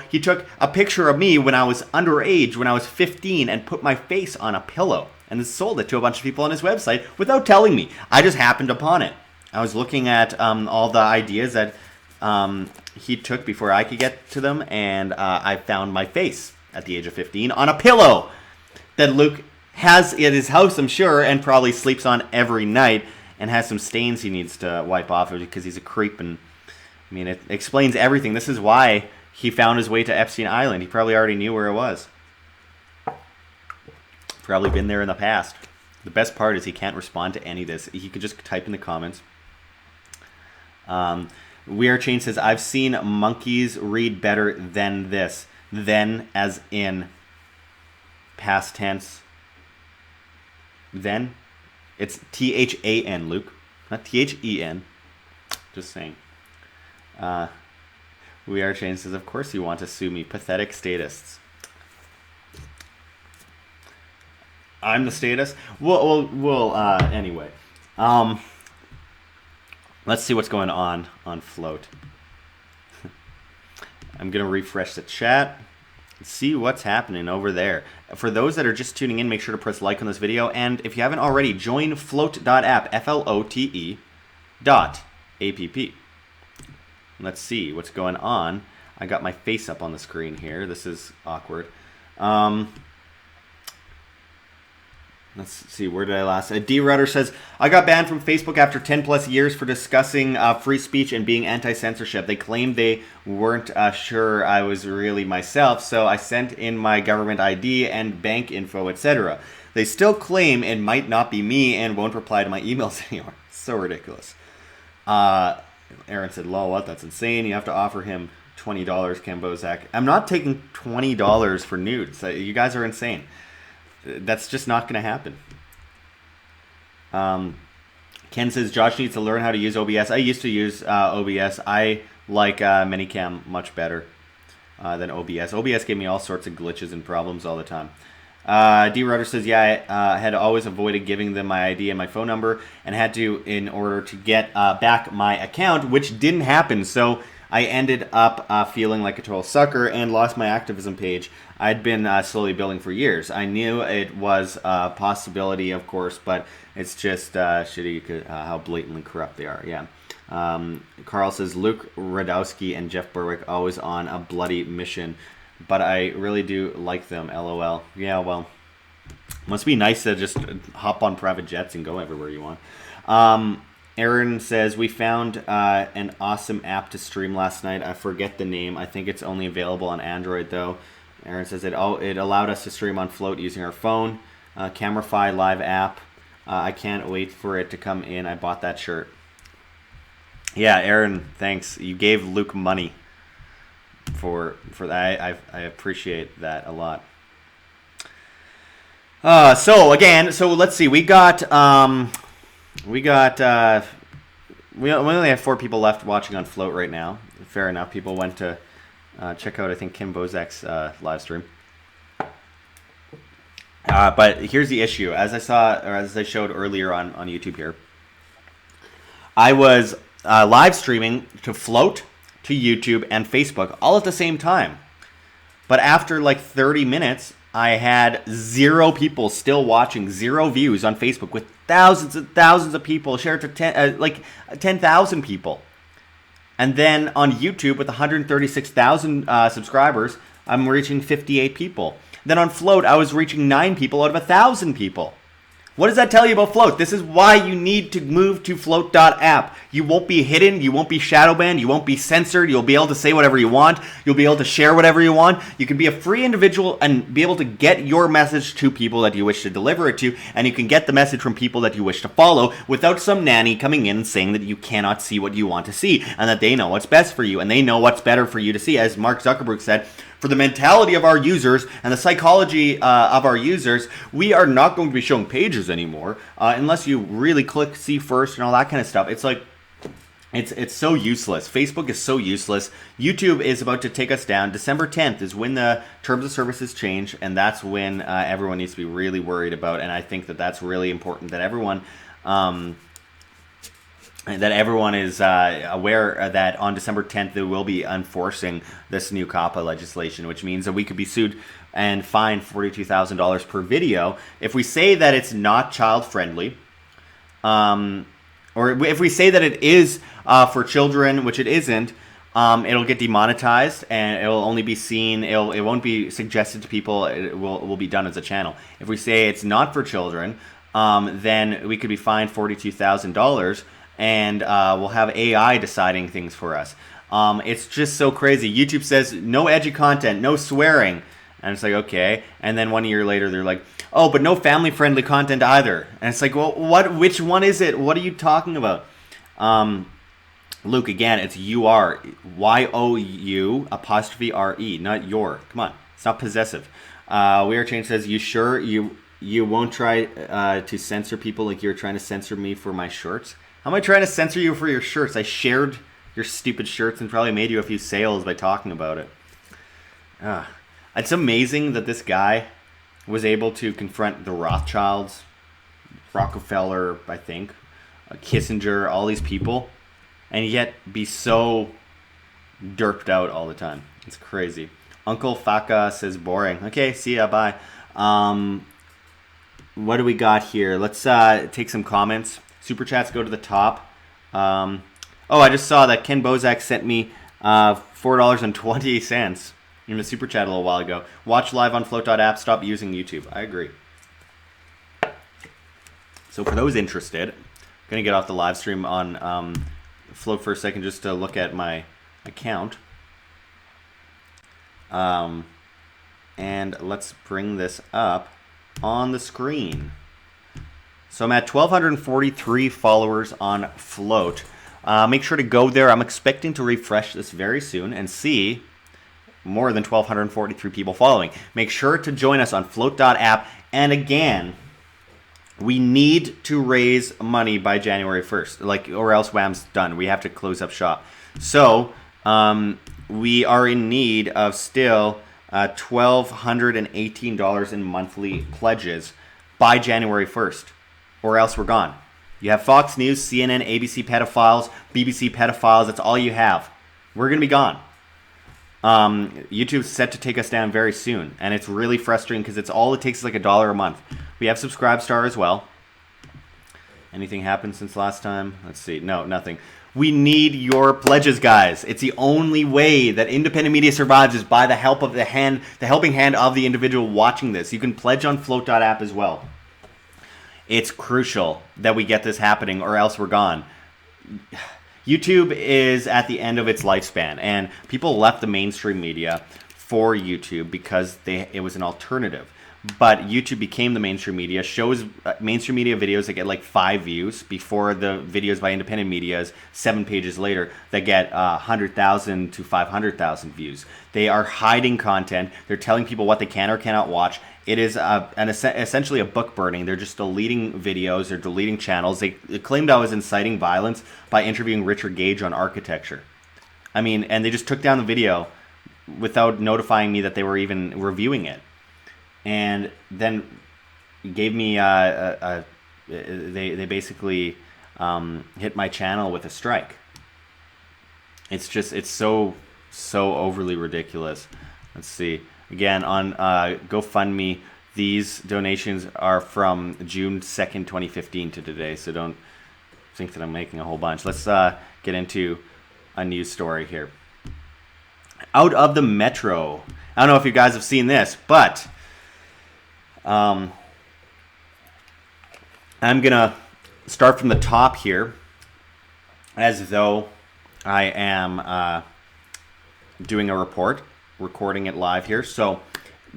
he took a picture of me when I was underage, when I was 15, and put my face on a pillow and sold it to a bunch of people on his website without telling me. I just happened upon it. I was looking at all the ideas that he took before I could get to them, and I found my face at the age of 15 on a pillow that Luke has at his house, I'm sure, and probably sleeps on every night, and has some stains he needs to wipe off because he's a creep. And I mean, it explains everything. This is why he found his way to Epstein Island. He probably already knew where it was. Probably been there in the past. The best part is he can't respond to any of this. He could just type in the comments. We Are Chain says, I've seen monkeys read better than this. Then, as in past tense. Then? It's T-H-A-N, Luke. Not T-H-E-N. Just saying. We Are Chain says, of course you want to sue me. Pathetic statists. I'm the status? Anyway. Let's see what's going on Float. I'm going to refresh the chat. See what's happening over there. For those that are just tuning in, make sure to press like on this video. And if you haven't already, join flote.app, FLOTE.app. Let's see what's going on. I got my face up on the screen here. This is awkward. Let's see, where did I last? D. Rudder says, I got banned from Facebook after 10 plus years for discussing free speech and being anti-censorship. They claimed they weren't sure I was really myself, so I sent in my government ID and bank info, etc. They still claim it might not be me and won't reply to my emails anymore. So ridiculous. Aaron said, lol, what? That's insane. You have to offer him $20, Kambozak. I'm not taking $20 for nudes. You guys are insane. That's just not going to happen. Ken says, Josh needs to learn how to use OBS. I used to use OBS. I like Minicam much better than OBS. OBS gave me all sorts of glitches and problems all the time. D. Rudder says, yeah, I had always avoided giving them my ID and my phone number and had to in order to get back my account, which didn't happen. So I ended up feeling like a total sucker and lost my activism page. I'd been slowly building for years. I knew it was a possibility, of course, but it's just shitty how blatantly corrupt they are. Yeah. Carl says, Luke Radowski and Jeff Berwick always on a bloody mission, but I really do like them, LOL. Yeah, well, must be nice to just hop on private jets and go everywhere you want. Aaron says, we found an awesome app to stream last night. I forget the name. I think it's only available on Android, though. Aaron says it allowed us to stream on Float using our phone. Camerify live app. I can't wait for it to come in. I bought that shirt. Yeah, Aaron, thanks. You gave Luke money for that. I appreciate that a lot. So let's see. We only have 4 people left watching on Float right now. Fair enough. People went to check out, I think, Kim Bozek's live stream. But here's the issue. As I showed earlier on YouTube here, I was live streaming to Float, to YouTube, and Facebook all at the same time. But after like 30 minutes, I had 0 people still watching, 0 views on Facebook, with thousands and thousands of people shared to 10,000 people. And then on YouTube with 136,000 subscribers, I'm reaching 58 people. Then on Float, I was reaching 9 people out of 1,000 people. What does that tell you about Float? This is why you need to move to float.app. You won't be hidden. You won't be shadow banned. You won't be censored. You'll be able to say whatever you want. You'll be able to share whatever you want. You can be a free individual and be able to get your message to people that you wish to deliver it to, and you can get the message from people that you wish to follow without some nanny coming in and saying that you cannot see what you want to see and that they know what's best for you and they know what's better for you to see. As Mark Zuckerberg said, for the mentality of our users and the psychology of our users, we are not going to be showing pages anymore unless you really click see first and all that kind of stuff. It's like, it's so useless. Facebook is so useless. YouTube is about to take us down. December 10th is when the terms of services change, and that's when everyone needs to be really worried about. And I think that that's really important that everyone is aware that on December 10th they will be enforcing this new COPPA legislation, which means that we could be sued and fined $42,000 per video if we say that it's not child friendly, or if we say that it is for children, which it isn't. It'll get demonetized and it'll only be seen. It won't be suggested to people. It will be done as a channel. If we say it's not for children, then we could be fined $42,000. And we'll have AI deciding things for us. It's just so crazy. YouTube says no edgy content, no swearing. And it's like, okay. And then 1 year later, they're like, oh, but no family-friendly content either. And it's like, well, which one is it? What are you talking about? Luke, again, it's U-R. Y-O-U apostrophe R-E, not your. Come on. It's not possessive. We Are Change says, you sure you won't try to censor people like you're trying to censor me for my shirts? How am I trying to censor you for your shirts? I shared your stupid shirts and probably made you a few sales by talking about it. It's amazing that this guy was able to confront the Rothschilds, Rockefeller, I think, Kissinger, all these people, and yet be so derped out all the time. It's crazy. Uncle Faka says boring. Okay, see ya, bye. What do we got here? Let's take some comments. Super chats go to the top. I just saw that Ken Bozak sent me $4.20 in the super chat a little while ago. Watch live on float.app. Stop using YouTube. I agree. So for those interested, I'm going to get off the live stream on Float for a second just to look at my account. And let's bring this up on the screen. So I'm at 1,243 followers on Float. Make sure to go there. I'm expecting to refresh this very soon and see more than 1,243 people following. Make sure to join us on float.app. And again, we need to raise money by January 1st, or else WAM's done. We have to close up shop. So we are in need of still $1,218 in monthly pledges by January 1st. Or else we're gone. You have Fox News, CNN, ABC pedophiles, BBC pedophiles. That's all you have. we're going to be gone. YouTube's set to take us down very soon, and it's really frustrating because it takes is like $1 a month. We have Subscribestar as well. Anything happened since last time? Let's see. No, nothing. We need your pledges, guys. It's the only way that independent media survives is by the help of the helping hand of the individual watching this. You can pledge on float.app as well. It's crucial that we get this happening, or else we're gone. YouTube is at the end of its lifespan, and people left the mainstream media for YouTube because it was an alternative. But YouTube became the mainstream media, shows mainstream media videos that get like 5 views before the videos by independent medias 7 pages later that get 100,000 to 500,000 views. They are hiding content. They're telling people what they can or cannot watch. It is essentially a book burning. They're just deleting videos. They're deleting channels. They claimed I was inciting violence by interviewing Richard Gage on architecture. I mean, and they just took down the video without notifying me that they were even reviewing it. And then gave me they basically hit my channel with a strike. It's so overly ridiculous. Let's see. Again, on GoFundMe, these donations are from June 2nd, 2015 to today, so don't think that I'm making a whole bunch. Let's get into a news story here. Out of the metro. I don't know if you guys have seen this, but I'm going to start from the top here as though I am doing a report, recording it live here. So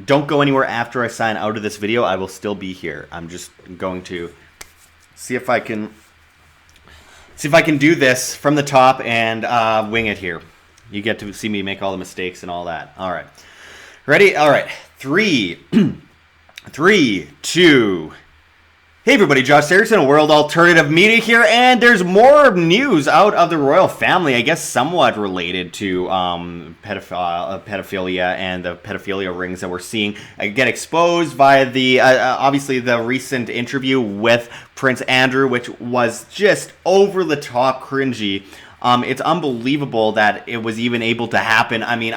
don't go anywhere after I sign out of this video. I will still be here. I'm just going to see if I can do this from the top and wing it here. You get to see me make all the mistakes and all that. All right. Ready? All right. 3, 2. Hey everybody, Josh Saracen, World Alternative Media here, and there's more news out of the royal family, I guess somewhat related to pedophilia and the pedophilia rings that we're seeing get exposed by the, obviously the recent interview with Prince Andrew, which was just over the top cringy. It's unbelievable that it was even able to happen. I mean,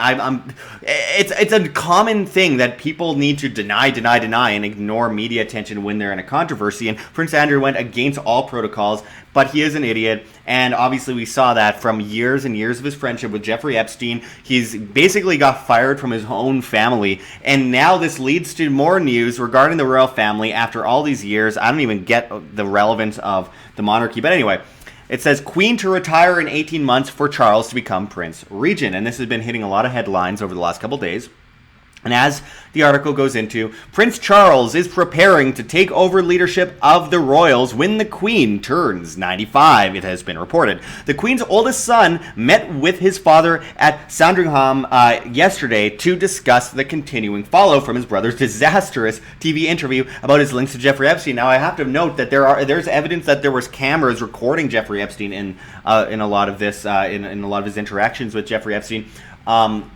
it's a common thing that people need to deny, and ignore media attention when they're in a controversy. And Prince Andrew went against all protocols, but he is an idiot. And obviously we saw that from years and years of his friendship with Jeffrey Epstein. He's basically got fired from his own family. And now this leads to more news regarding the royal family after all these years. I don't even get the relevance of the monarchy. But anyway, it says, Queen to retire in 18 months for Charles to become Prince Regent. And this has been hitting a lot of headlines over the last couple days. And as the article goes into, Prince Charles is preparing to take over leadership of the royals when the Queen turns 95, it has been reported. The Queen's oldest son met with his father at Sandringham yesterday to discuss the continuing fallout from his brother's disastrous TV interview about his links to Jeffrey Epstein. Now, I have to note that there's evidence that there was cameras recording Jeffrey Epstein in a lot of this, in a lot of his interactions with Jeffrey Epstein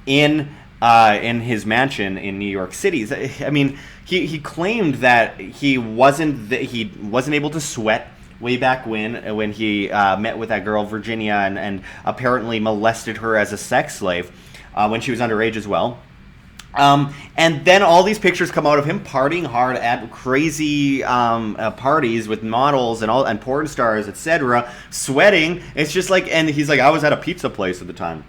in his mansion in New York City. I mean, he claimed that he wasn't able to sweat way back when he met with that girl Virginia and apparently molested her as a sex slave when she was underage as well. And then all these pictures come out of him partying hard at crazy parties with models and porn stars, etc., sweating. It's just like, and he's like, I was at a pizza place at the time.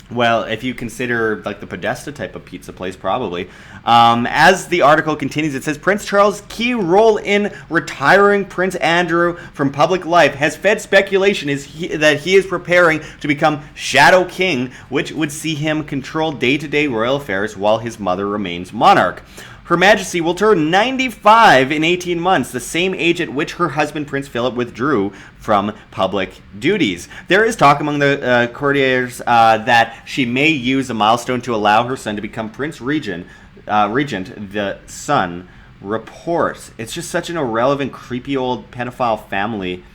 Well, if you consider like the Podesta type of pizza place, probably. As the article continues, it says Prince Charles' key role in retiring Prince Andrew from public life has fed speculation that he is preparing to become Shadow King, which would see him control day-to-day royal affairs while his mother remains monarch. Her Majesty will turn 95 in 18 months, the same age at which her husband Prince Philip withdrew from public duties. There is talk among the courtiers that she may use a milestone to allow her son to become Prince Regent, the Sun reports. It's just such an irrelevant, creepy old pedophile family.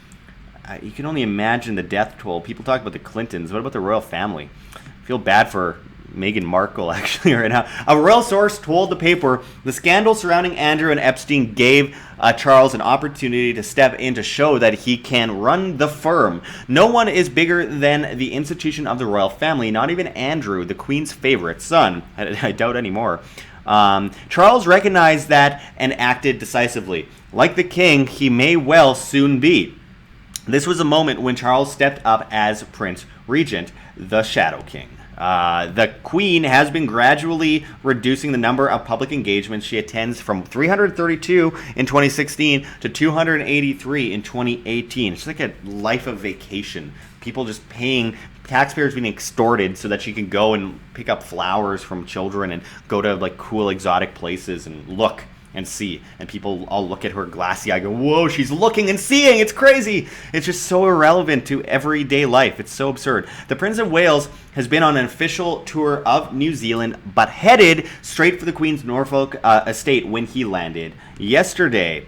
You can only imagine the death toll. People talk about the Clintons. What about the royal family? I feel bad for Meghan Markle actually right now. A royal source told the paper the scandal surrounding Andrew and Epstein gave Charles an opportunity to step in to show that he can run the firm. No one is bigger than the institution of the royal family, not even Andrew, the Queen's favorite son. I doubt anymore. Charles recognized that and acted decisively. Like the king, he may well soon be. This was a moment when Charles stepped up as Prince Regent, the Shadow King. The Queen has been gradually reducing the number of public engagements she attends from 332 in 2016 to 283 in 2018. It's like a life of vacation. People just paying, taxpayers being extorted so that she can go and pick up flowers from children and go to like cool exotic places and look and see, and people all look at her glassy eye, go, whoa, she's looking and seeing, it's crazy. It's just so irrelevant to everyday life. It's so absurd. The Prince of Wales has been on an official tour of New Zealand, but headed straight for the Queen's Norfolk estate when he landed yesterday.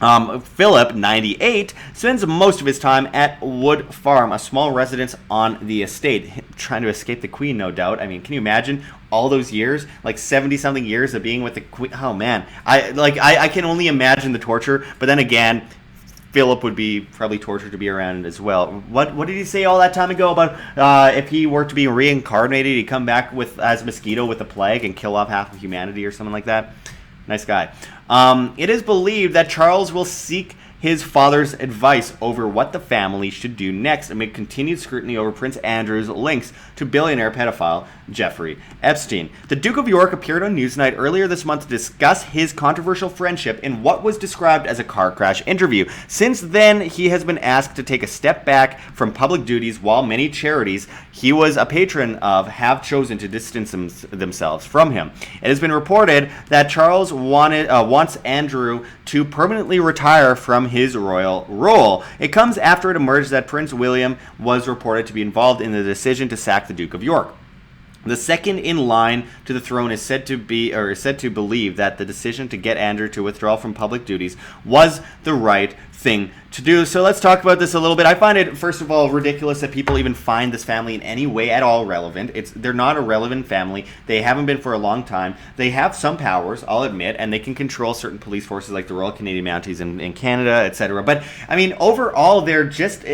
Philip, 98, spends most of his time at Wood Farm, a small residence on the estate, trying to escape the Queen, no doubt. I mean, can you imagine all those years, like 70-something years of being with the Queen? Oh man, I can only imagine the torture. But then again, Philip would be probably tortured to be around as well. What did he say all that time ago about if he were to be reincarnated, he'd come back as mosquito with the plague and kill off half of humanity or something like that? Nice guy. It is believed that Charles will seek his father's advice over what the family should do next amid continued scrutiny over Prince Andrew's links to billionaire pedophile Jeffrey Epstein. The Duke of York appeared on Newsnight earlier this month to discuss his controversial friendship in what was described as a car crash interview. Since then, he has been asked to take a step back from public duties, while many charities he was a patron of have chosen to distance themselves from him. It has been reported that Charles wants Andrew to permanently retire from his royal role. It comes after it emerged that Prince William was reported to be involved in the decision to sack the Duke of York. The second in line to the throne is said to believe that the decision to get Andrew to withdraw from public duties was the right thing to do. So let's talk about this a little bit. I find it, first of all, ridiculous that people even find this family in any way at all relevant. They're not a relevant family. They haven't been for a long time. They have some powers, I'll admit, and they can control certain police forces like the Royal Canadian Mounties in Canada, etc. But, I mean, overall, they're just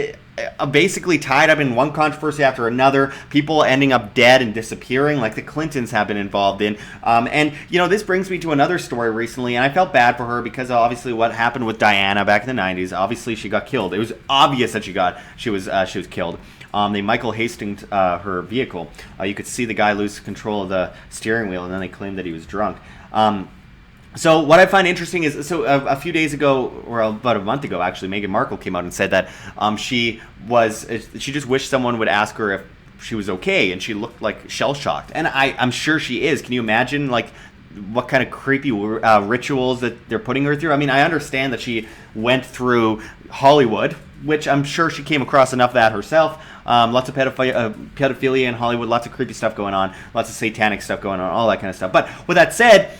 basically tied up in one controversy after another, people ending up dead and disappearing like the Clintons have been involved in. And, you know, this brings me to another story recently, and I felt bad for her because obviously what happened with Diana back in the 90s, obviously she got killed. It was obvious that she was killed. They Michael Hastings her vehicle. You could see the guy lose control of the steering wheel, and then they claimed that he was drunk. So what I find interesting is, a few days ago, or about a month ago, actually, Meghan Markle came out and said that she just wished someone would ask her if she was okay, and she looked like shell-shocked. And I'm sure she is. Can you imagine, like, what kind of creepy rituals that they're putting her through? I mean, I understand that she went through Hollywood, which I'm sure she came across enough of that herself. Lots of pedophilia in Hollywood, lots of creepy stuff going on, lots of satanic stuff going on, all that kind of stuff. But with that said,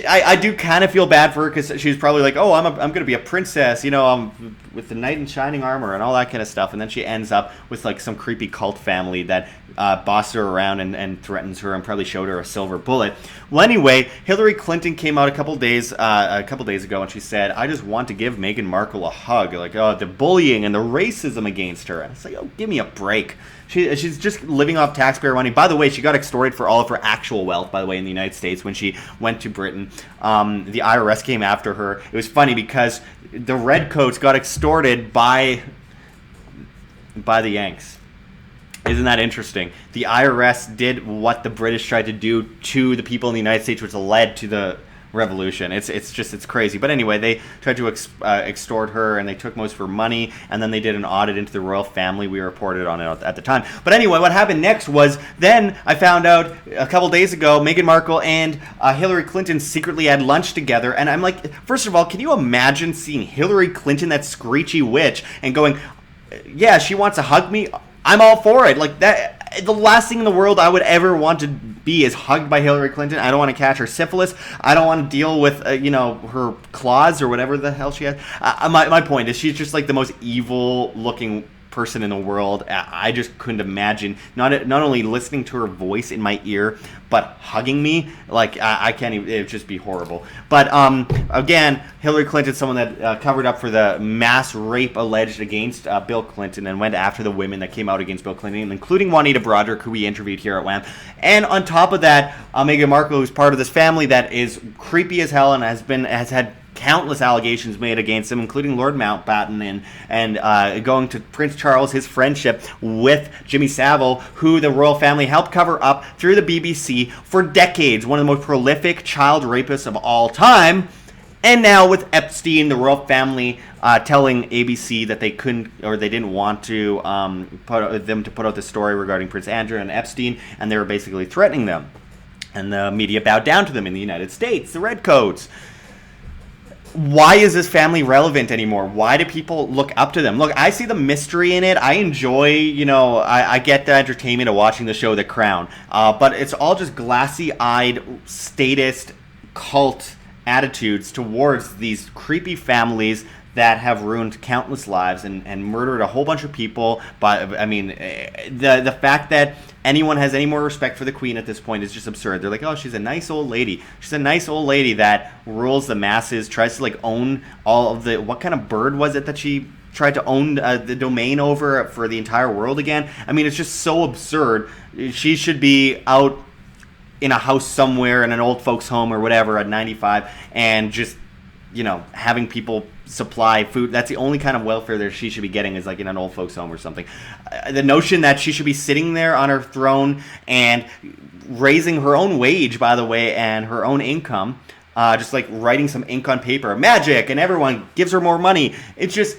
I do kind of feel bad for her because she was probably like, oh, I'm going to be a princess, you know, with the knight in shining armor and all that kind of stuff. And then she ends up with like some creepy cult family that bossed her around and threatens her and probably showed her a silver bullet. Well, anyway, Hillary Clinton came out a couple days ago, and she said, I just want to give Meghan Markle a hug. Like, the bullying and the racism against her. And it's like, oh, give me a break. She's just living off taxpayer money. By the way, she got extorted for all of her actual wealth, by the way, in the United States when she went to Britain. The IRS came after her. It was funny because the redcoats got extorted by the Yanks. Isn't that interesting? The IRS did what the British tried to do to the people in the United States, which led to the revolution. It's crazy. But anyway, they tried to extort her, and they took most of her money, and then they did an audit into the royal family. We reported on it at the time. But anyway, what happened next was, then I found out a couple days ago, Meghan Markle and Hillary Clinton secretly had lunch together, and I'm like, first of all, can you imagine seeing Hillary Clinton, that screechy witch, and going, yeah, she wants to hug me? I'm all for it. Like, that, the last thing in the world I would ever want to be is hugged by Hillary Clinton. I don't want to catch her syphilis. I don't want to deal with, her claws or whatever the hell she has. My point is, she's just like the most evil looking person in the world. I just couldn't imagine not only listening to her voice in my ear, but hugging me. Like, I can't even, it would just be horrible. But again, Hillary Clinton, someone that covered up for the mass rape alleged against Bill Clinton and went after the women that came out against Bill Clinton, including Juanita Broderick, who we interviewed here at WHAM. And on top of that, Meghan Markle, who's part of this family that is creepy as hell and has had countless allegations made against him, including Lord Mountbatten and going to Prince Charles, his friendship with Jimmy Savile, who the royal family helped cover up through the BBC for decades, one of the most prolific child rapists of all time. And now with Epstein, the royal family telling ABC that they couldn't, or they didn't want to put out the story regarding Prince Andrew and Epstein, and they were basically threatening them. And the media bowed down to them in the United States, the Redcoats. Why is this family relevant anymore? Why do people look up to them? Look, I see the mystery in it. I enjoy, I get the entertainment of watching the show The Crown. But it's all just glassy-eyed, statist, cult attitudes towards these creepy families that have ruined countless lives and murdered a whole bunch of people. But, I mean, the fact that anyone has any more respect for the Queen at this point is just absurd. They're like, oh, she's a nice old lady. She's a nice old lady that rules the masses, tries to, like, own all of the... What kind of bird was it that she tried to own the domain over for the entire world again? I mean, it's just so absurd. She should be out in a house somewhere in an old folks' home or whatever at 95 and just, having people supply food. That's the only kind of welfare that she should be getting, is like in an old folks home or something. The notion that she should be sitting there on her throne and raising her own wage, by the way, and her own income, just like writing some ink on paper, magic, and everyone gives her more money. It's just,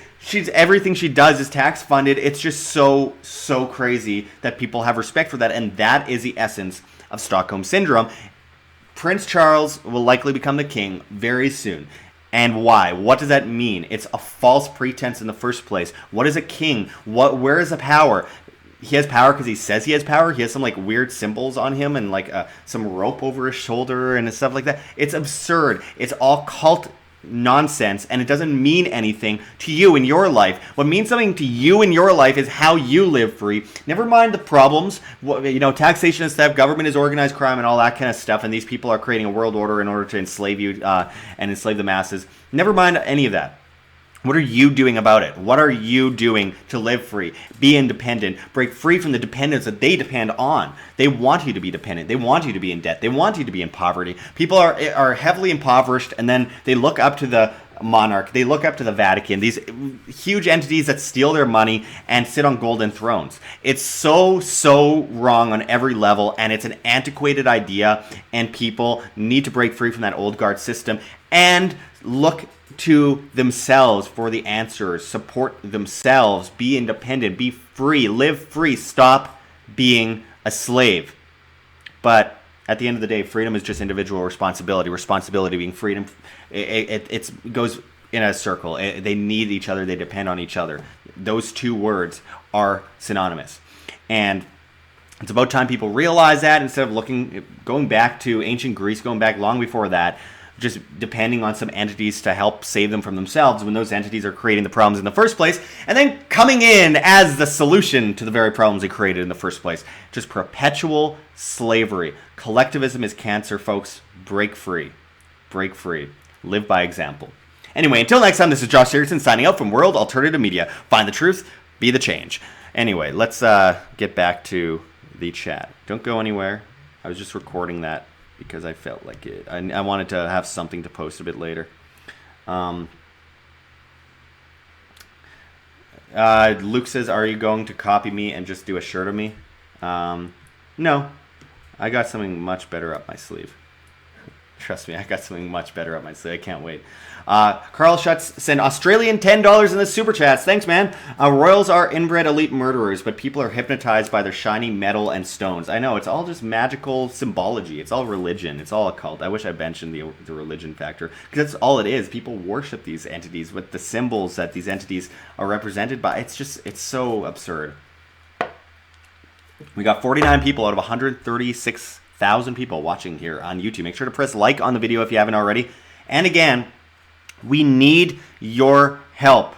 everything she does is tax funded. It's just so crazy that people have respect for that, and that is the essence of Stockholm Syndrome. Prince Charles will likely become the king very soon. And why? What does that mean? It's a false pretense in the first place. What is a king? Where is the power? He has power because he says he has power. He has some like weird symbols on him and like some rope over his shoulder and stuff like that. It's absurd. It's all cult nonsense, and it doesn't mean anything to you in your life. What means something to you in your life is how you live free. Never mind the problems. Taxation is theft, government is organized crime, and all that kind of stuff, and these people are creating a world order in order to enslave you and enslave the masses. Never mind any of that. What are you doing about it? What are you doing to live free? Be independent. Break free from the dependence that they depend on. They want you to be dependent. They want you to be in debt. They want you to be in poverty. People are heavily impoverished, and then they look up to the monarch. They look up to the Vatican. These huge entities that steal their money and sit on golden thrones. It's so wrong on every level, and it's an antiquated idea, and people need to break free from that old guard system and look to themselves for the answers. Support themselves. Be independent. Be free. Live free. Stop being a slave. But at the end of the day, freedom is just individual responsibility. Responsibility being freedom. It goes in a circle. They need each other. They depend on each other. Those two words are synonymous. And it's about time people realize that, instead of going back to ancient Greece, going back long before that, just depending on some entities to help save them from themselves when those entities are creating the problems in the first place, and then coming in as the solution to the very problems they created in the first place. Just perpetual slavery. Collectivism is cancer, folks. Break free. Break free. Live by example. Anyway, until next time, this is Josh Erickson signing out from World Alternative Media. Find the truth, be the change. Anyway, let's get back to the chat. Don't go anywhere. I was just recording that because I felt like it. I wanted to have something to post a bit later. Luke says, are you going to copy me and just do a shirt of me? No. I got something much better up my sleeve. Trust me, I got something much better up my sleeve. I can't wait. Carl Schutz sent Australian $10 in the super chats. Thanks, man. Royals are inbred elite murderers, but people are hypnotized by their shiny metal and stones. I know, it's all just magical symbology. It's all religion. It's all a cult. I wish I mentioned the religion factor, because that's all it is. People worship these entities with the symbols that these entities are represented by. It's so absurd. We got 49 people out of 136,000 people watching here on YouTube. Make sure to press like on the video if you haven't already. And again, we need your help.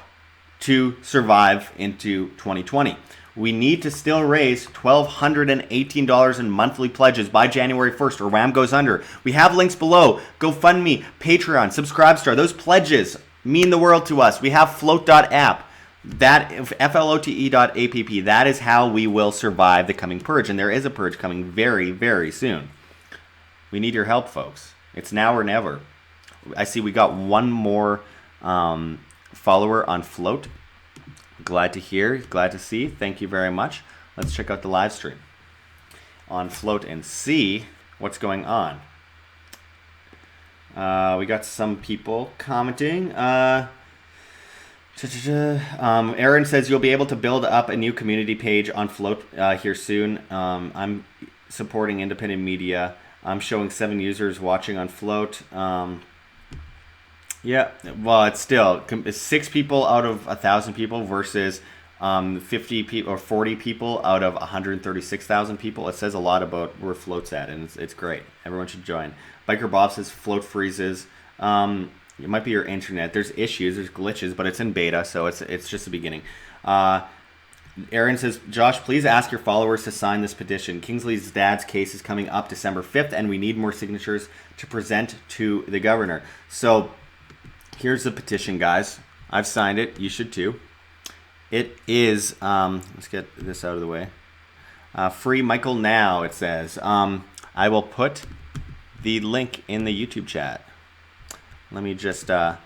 to survive into 2020. We need to still raise $1,218 in monthly pledges by January 1st or WAM goes under. We have links below. GoFundMe, Patreon, Subscribestar. Those pledges mean the world to us. We have float.app. That flote.app. That is how we will survive the coming purge. And there is a purge coming very, very soon. We need your help, folks. It's now or never. I see we got one more follower on Float. Glad to hear. Glad to see. Thank you very much. Let's check out the live stream on Float and see what's going on. We got some people commenting. Aaron says you'll be able to build up a new community page on Float here soon. I'm supporting independent media. I'm showing 7 users watching on Float. Yeah, well, it's still 6 people out of 1,000 people versus 50 people or 40 people out of 136,000 people. It says a lot about where Float's at, and it's great. Everyone should join. Biker Bob says Float freezes. It might be your internet. There's issues, there's glitches, but it's in beta, so it's just the beginning. Aaron says, Josh, please ask your followers to sign this petition. Kingsley's dad's case is coming up December 5th, and we need more signatures to present to the governor. So here's the petition, guys. I've signed it. You should too. It is, let's get this out of the way. Free Michael now, it says. I will put the link in the YouTube chat. Let me just make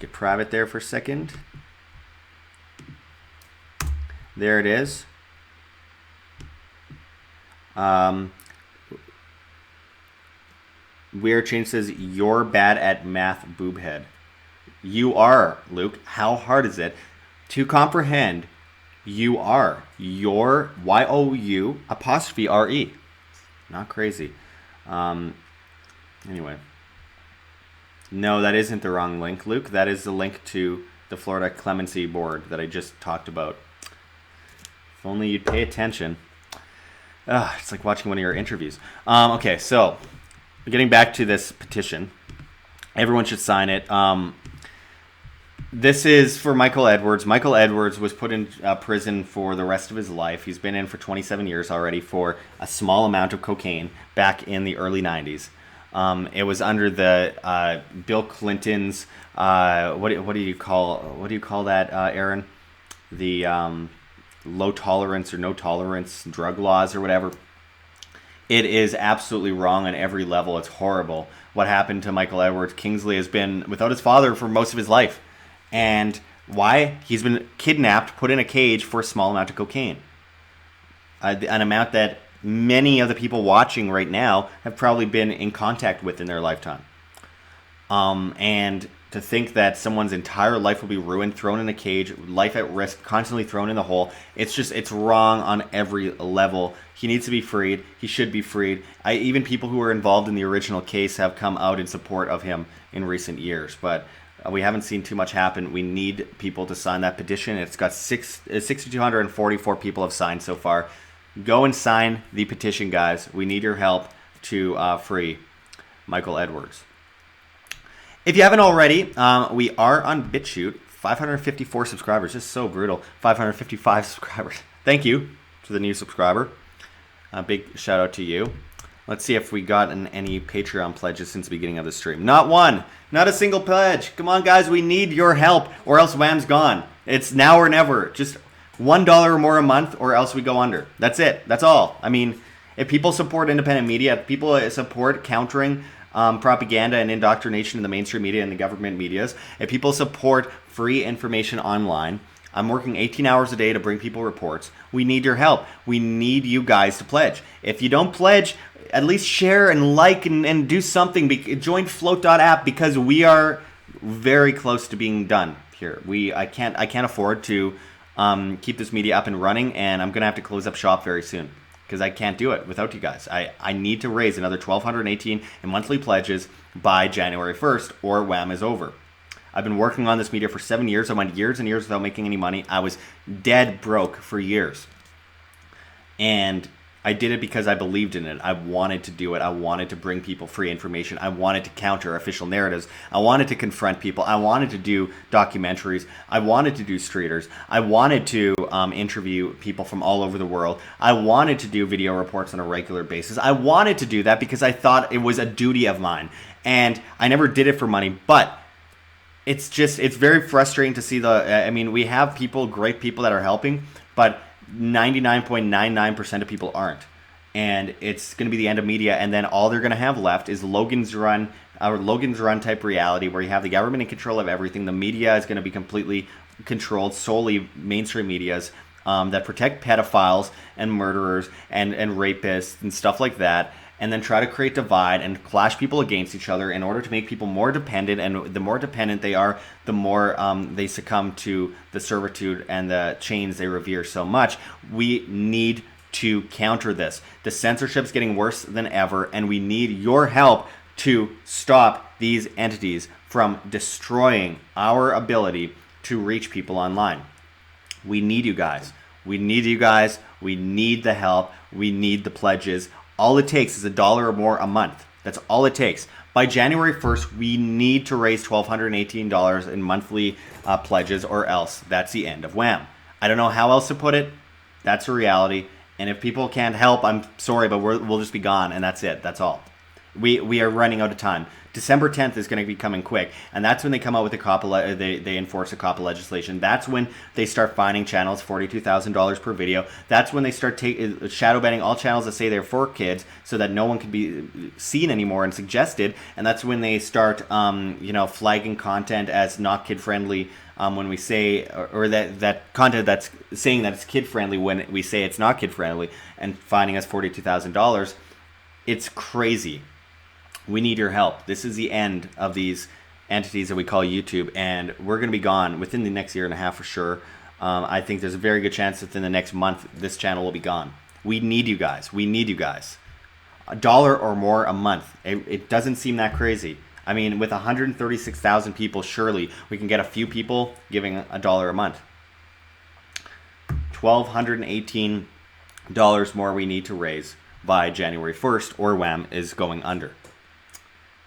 it private there for a second. There it is. Weird Change says, you're bad at math, boobhead. You are, Luke. How hard is it to comprehend you are? Your Y-O-U apostrophe R-E. Not crazy. Anyway. No, that isn't the wrong link, Luke. That is the link to the Florida Clemency Board that I just talked about. If only you'd pay attention. It's like watching one of your interviews. Okay, so getting back to this petition. Everyone should sign it. This is for Michael Edwards. Michael Edwards was put in prison for the rest of his life. He's been in for 27 years already for a small amount of cocaine back in the early 90s. It was under the Bill Clinton's what do you call that, Aaron? The low tolerance or no tolerance drug laws or whatever. It is absolutely wrong on every level. It's horrible what happened to Michael Edwards. Kingsley has been without his father for most of his life. And why? He's been kidnapped, put in a cage for a small amount of cocaine. An amount that many of the people watching right now have probably been in contact with in their lifetime. And to think that someone's entire life will be ruined, thrown in a cage, life at risk, constantly thrown in the hole, it's wrong on every level. He needs to be freed. He should be freed. Even people who were involved in the original case have come out in support of him in recent years. But we haven't seen too much happen. We need people to sign that petition. It's got 6,244 people have signed so far. Go and sign the petition, guys. We need your help to free Michael Edwards. If you haven't already, we are on BitChute. 554 subscribers. Just so brutal. 555 subscribers. Thank you to the new subscriber. A big shout out to you. Let's see if we got any Patreon pledges since the beginning of the stream. Not one. Not a single pledge. Come on, guys. We need your help or else Wham's gone. It's now or never. Just $1 or more a month or else we go under. That's it. That's all. I mean, if people support independent media, if people support countering propaganda and indoctrination in the mainstream media and the government medias, if people support free information online, I'm working 18 hours a day to bring people reports. We need your help. We need you guys to pledge. If you don't pledge, at least share and like and do something. Join float.app because we are very close to being done here. I can't afford to keep this media up and running, and I'm gonna have to close up shop very soon because I can't do it without you guys. I need to raise another 1,218 in monthly pledges by January 1st or Wham is over. I've been working on this media for 7 years. I went years and years without making any money. I was dead broke for years. And I did it because I believed in it. I wanted to do it. I wanted to bring people free information. I wanted to counter official narratives. I wanted to confront people. I wanted to do documentaries. I wanted to do streeters. I wanted to interview people from all over the world. I wanted to do video reports on a regular basis. I wanted to do that because I thought it was a duty of mine. And I never did it for money, but it's very frustrating to see we have people, great people that are helping, but 99.99% of people aren't. And it's going to be the end of media, and then all they're going to have left is Logan's Run type reality, where you have the government in control of everything. The media is going to be completely controlled, solely mainstream medias that protect pedophiles and murderers and rapists and stuff like that, and then try to create divide and clash people against each other in order to make people more dependent. And the more dependent they are, the more they succumb to the servitude and the chains they revere so much. We need to counter this. The censorship is getting worse than ever, and we need your help to stop these entities from destroying our ability to reach people online. We need you guys. We need you guys. We need the help. We need the pledges. All it takes is $1 or more a month. That's all it takes. By January 1st, we need to raise $1,218 in monthly pledges, or else that's the end of Wham. I don't know how else to put it. That's a reality. And if people can't help, I'm sorry, but we'll just be gone, and that's it. That's all. We are running out of time. December 10th is going to be coming quick, and that's when they come out with the COPPA. They enforce the COPPA legislation. That's when they start fining channels $42,000 per video. That's when they start shadow banning all channels that say they're for kids, so that no one can be seen anymore and suggested. And that's when they start, flagging content as not kid friendly. When we say, or that content that's saying that it's kid friendly when we say it's not kid friendly, and fining us $42,000. It's crazy. We need your help. This is the end of these entities that we call YouTube, and we're going to be gone within the next year and a half for sure. I think there's a very good chance that within the next month, this channel will be gone. We need you guys. We need you guys. $1 or more a month. It doesn't seem that crazy. I mean, with 136,000 people, surely we can get a few people giving $1 a month. $1,218 more we need to raise by January 1st, or Wham is going under.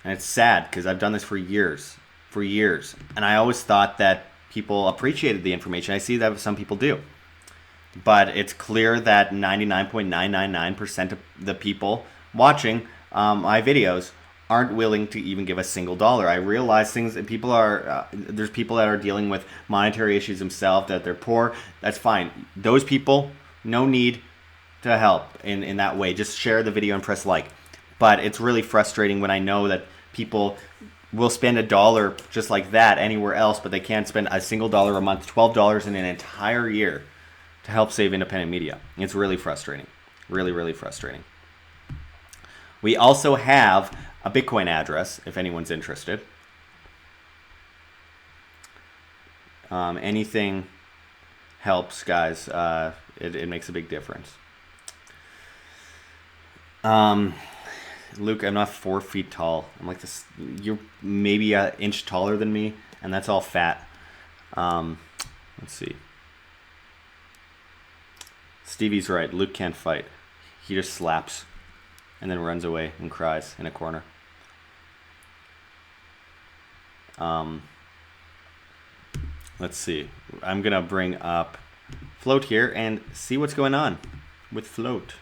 And it's sad because I've done this for years, and I always thought that people appreciated the information. I see that some people do, but it's clear that 99.999% of the people watching my videos aren't willing to even give a single dollar. I realize things that people are, there's people that are dealing with monetary issues themselves, that they're poor. That's fine. Those people, no need to help in that way. Just share the video and press like. But it's really frustrating when I know that people will spend $1 just like that anywhere else, but they can't spend a single dollar a month, $12 in an entire year to help save independent media. It's really frustrating. Really, really frustrating. We also have a Bitcoin address if anyone's interested. Anything helps, guys. It makes a big difference. Luke, I'm not 4 feet tall. I'm like this. You're maybe an inch taller than me, and that's all fat. Let's see. Stevie's right. Luke can't fight. He just slaps and then runs away and cries in a corner. Let's see. I'm going to bring up Float here and see what's going on with Float.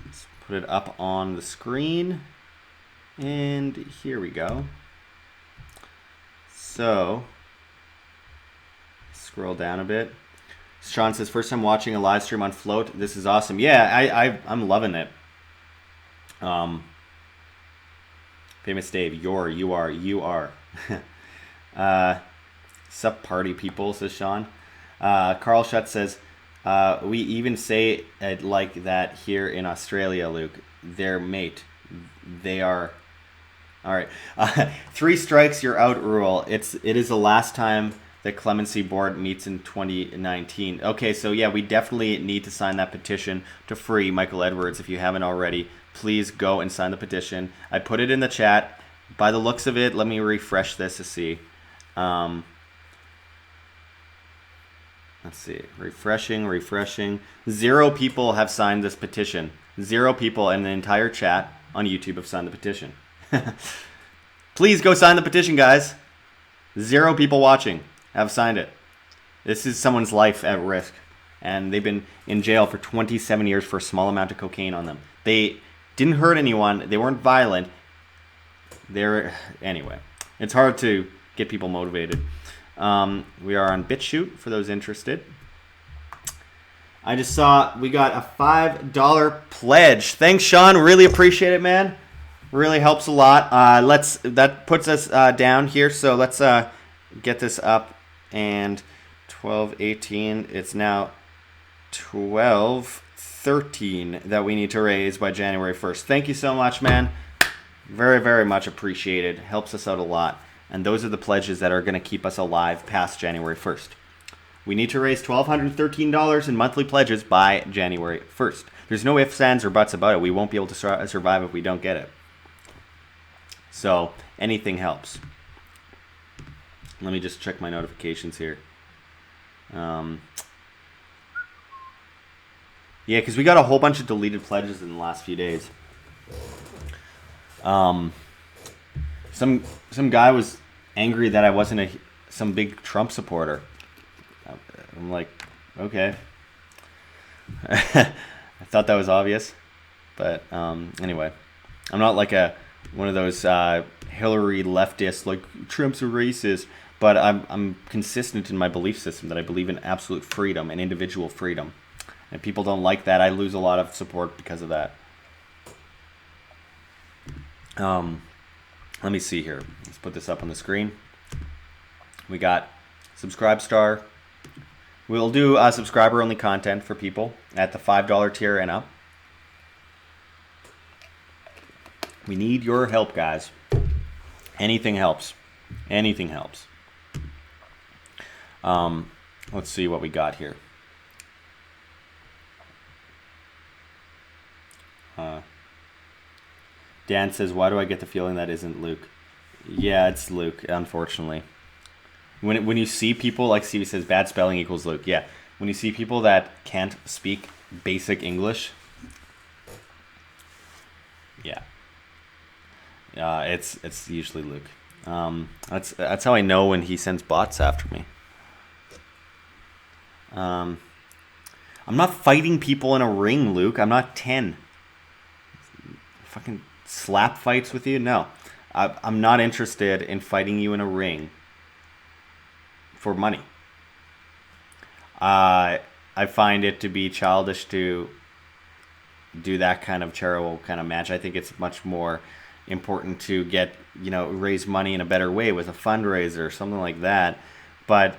Let's put it up on the screen. And here we go. So, scroll down a bit. Sean says, first time watching a live stream on Float. This is awesome. Yeah, I'm loving it. Famous Dave, you are. Sup party people, says Sean. Carl Schutt says, we even say it like that here in Australia, Luke. They're mate. They are. All right. 3 strikes, you're out rule. It is the last time the clemency board meets in 2019. Okay, so yeah, we definitely need to sign that petition to free Michael Edwards. If you haven't already, please go and sign the petition. I put it in the chat. By the looks of it, let me refresh this to see. Let's see. Refreshing. 0 people have signed this petition. 0 people in the entire chat on YouTube have signed the petition. Please go sign the petition, guys. 0 people watching have signed it. This is someone's life at risk. And they've been in jail for 27 years for a small amount of cocaine on them. They didn't hurt anyone. They weren't violent. Anyway, it's hard to get people motivated. We are on BitChute for those interested. I just saw we got a $5 pledge. Thanks, Sean. Really appreciate it, man. Really helps a lot. That puts us down here. So let's get this up. And 12.18. It's now 12.13 that we need to raise by January 1st. Thank you so much, man. Very, very much appreciated. Helps us out a lot. And those are the pledges that are going to keep us alive past January 1st. We need to raise $1,213 in monthly pledges by January 1st. There's no ifs, ands, or buts about it. We won't be able to survive if we don't get it. So anything helps. Let me just check my notifications here. Yeah, because we got a whole bunch of deleted pledges in the last few days. Some guy was angry that I wasn't some big Trump supporter. I'm like, okay. I thought that was obvious, but anyway, I'm not like one of those Hillary leftists like Trump's a racist, but I'm consistent in my belief system that I believe in absolute freedom and individual freedom. And if people don't like that, I lose a lot of support because of that. Let me see here. Let's put this up on the screen. We got Subscribe Star. We'll do subscriber-only content for people at the $5 tier and up. We need your help, guys. Anything helps. Anything helps. Let's see what we got here. Dan says, why do I get the feeling that isn't Luke? Yeah, it's Luke, unfortunately. When you see people, like Stevie says, bad spelling equals Luke. Yeah, when you see people that can't speak basic English, yeah, it's usually Luke. That's how I know when he sends bots after me. I'm not fighting people in a ring, Luke. I'm not 10. Fucking slap fights with you? No. I'm not interested in fighting you in a ring for money. I find it to be childish to do that kind of charitable kind of match. I think it's much more important to get, raise money in a better way with a fundraiser or something like that. But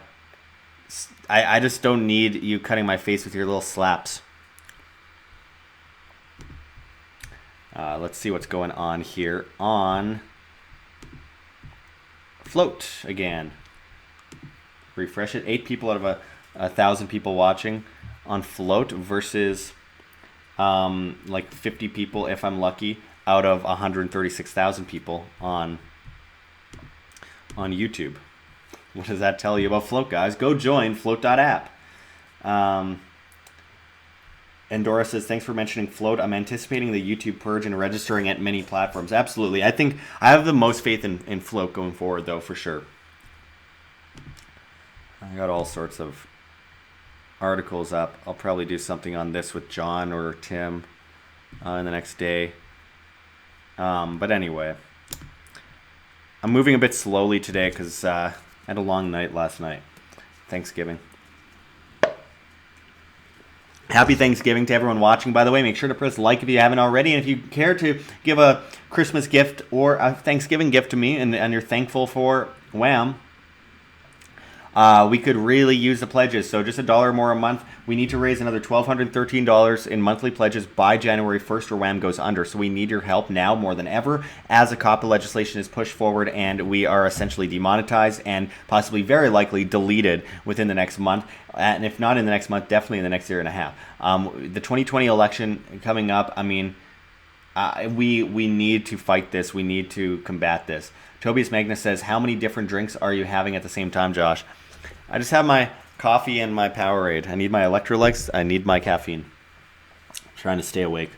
I just don't need you cutting my face with your little slaps. Let's see what's going on here on Float again. Refresh it. 8 people out of 1,000 people watching on Float versus like 50 people, if I'm lucky, out of 136,000 people on YouTube. What does that tell you about Float, guys? Go join float.app. Endora says, thanks for mentioning Float. I'm anticipating the YouTube purge and registering at many platforms. Absolutely. I think I have the most faith in Float going forward, though, for sure. I got all sorts of articles up. I'll probably do something on this with John or Tim in the next day. But anyway, I'm moving a bit slowly today because I had a long night last night. Thanksgiving. Happy Thanksgiving to everyone watching, by the way. Make sure to press like if you haven't already. And if you care to give a Christmas gift or a Thanksgiving gift to me and you're thankful for Wham, we could really use the pledges. So just $1 more a month. We need to raise another $1,213 in monthly pledges by January 1st or Wham goes under. So we need your help now more than ever as a copy legislation is pushed forward and we are essentially demonetized and possibly very likely deleted within the next month. And if not in the next month, definitely in the next year and a half. The 2020 election coming up, I mean, we need to fight this. We need to combat this. Tobias Magnus says, how many different drinks are you having at the same time, Josh? I just have my Coffee and my Powerade. I need my electrolytes. I need my caffeine. I'm trying to stay awake.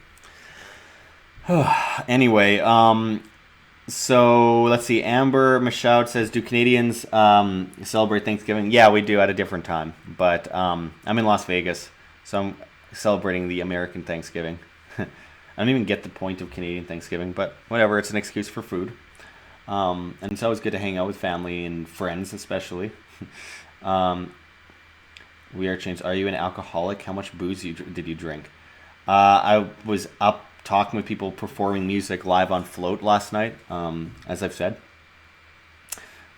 Anyway, so let's see. Amber Michaud says, "Do Canadians celebrate Thanksgiving?" Yeah, we do at a different time. But I'm in Las Vegas, so I'm celebrating the American Thanksgiving. I don't even get the point of Canadian Thanksgiving, but whatever. It's an excuse for food. And it's always good to hang out with family and friends, especially. We are changed. Are you an alcoholic? How much booze did you drink? I was up talking with people performing music live on Float last night, as I've said.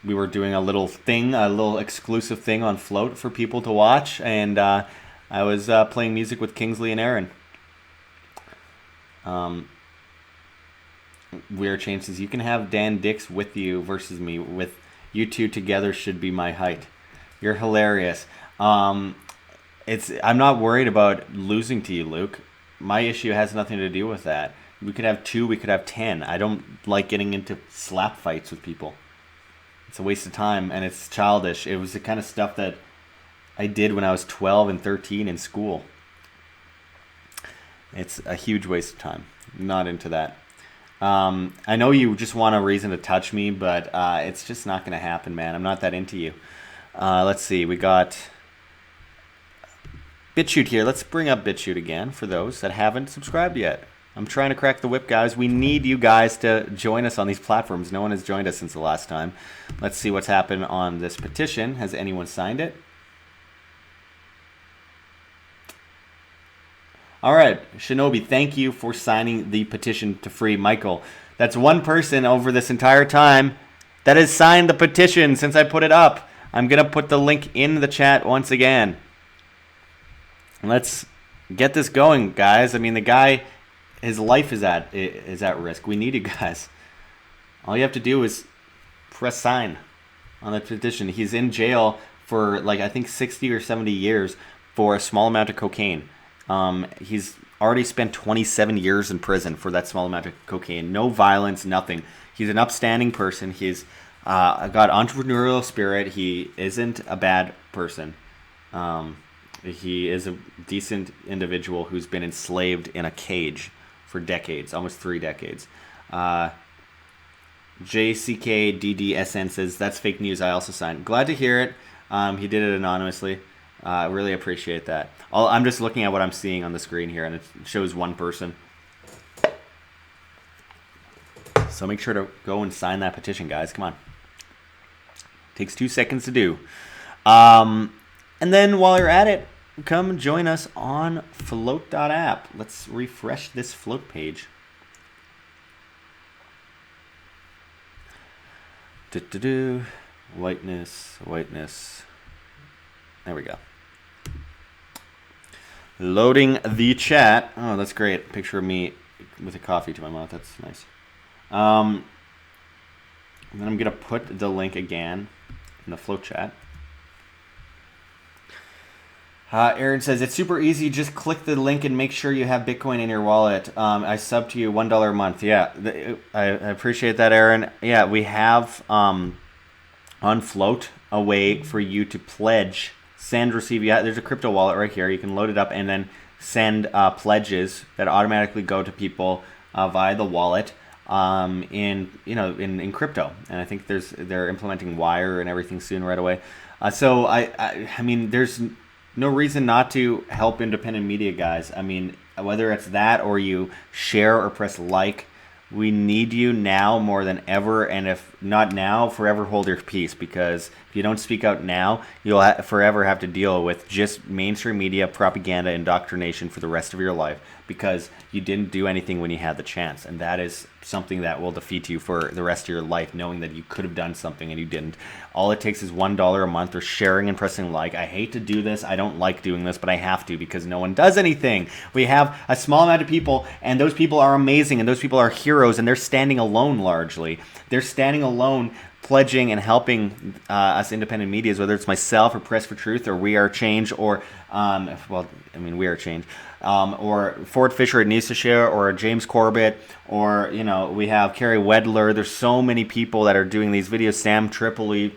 We were doing a little exclusive thing on Float for people to watch, and I was playing music with Kingsley and Aaron. Weird changes. You can have Dan Dix with you versus me. With you two together should be my height. You're hilarious. I'm not worried about losing to you, Luke. My issue has nothing to do with that. We could have 2, we could have 10. I don't like getting into slap fights with people. It's a waste of time, and it's childish. It was the kind of stuff that I did when I was 12 and 13 in school. It's a huge waste of time. Not into that. I know you just want a reason to touch me, but it's just not going to happen, man. I'm not that into you. Let's see. We got BitChute here. Let's bring up BitChute again for those that haven't subscribed yet. I'm trying to crack the whip, guys. We need you guys to join us on these platforms. No one has joined us since the last time. Let's see what's happened on this petition. Has anyone signed it? All right, Shinobi, thank you for signing the petition to free Michael. That's one person over this entire time that has signed the petition since I put it up. I'm going to put the link in the chat once again. Let's get this going, guys. I mean, the guy, his life is at risk. We need you guys. All you have to do is press sign on the petition. He's in jail for, like, I think 60 or 70 years for a small amount of cocaine. He's already spent 27 years in prison for that small amount of cocaine. No violence, nothing. He's an upstanding person. He's got entrepreneurial spirit. He isn't a bad person. He is a decent individual who's been enslaved in a cage for decades, almost 3 decades. JCKDDSN says, that's fake news. I also signed. Glad to hear it. He did it anonymously. I really appreciate that. I'm just looking at what I'm seeing on the screen here, and it shows one person. So make sure to go and sign that petition, guys. Come on. Takes 2 seconds to do. And then while you're at it, come join us on float.app. Let's refresh this Float page. Whiteness. There we go. Loading the chat. Oh, that's great. Picture of me with a coffee to my mouth. That's nice. And then I'm going to put the link again in the Float chat. Aaron says, it's super easy. Just click the link and make sure you have Bitcoin in your wallet. I sub to you $1 a month. Yeah, I appreciate that, Aaron. Yeah, we have on Float a way for you to pledge, send, receive. Yeah, there's a crypto wallet right here. You can load it up and then send pledges that automatically go to people via the wallet in crypto. And I think they're implementing Wire and everything soon right away. So I mean, there's no reason not to help independent media, guys. I mean, whether it's that or you share or press like, we need you now more than ever. And if not now, forever hold your peace, because if you don't speak out now, you'll forever have to deal with just mainstream media propaganda indoctrination for the rest of your life, because you didn't do anything when you had the chance. And that is something that will defeat you for the rest of your life, knowing that you could have done something and you didn't. All it takes is $1 a month or sharing and pressing like. I hate to do this. I don't like doing this, but I have to, because no one does anything. We have a small amount of people, and those people are amazing, and those people are heroes, and they're standing alone largely. They're standing alone, pledging and helping us independent medias, whether it's myself or Press for Truth or We Are Change or, We Are Change, or Ford Fisher at News to Share, or James Corbett, or, we have Carrie Wedler. There's so many people that are doing these videos. Sam Tripoli.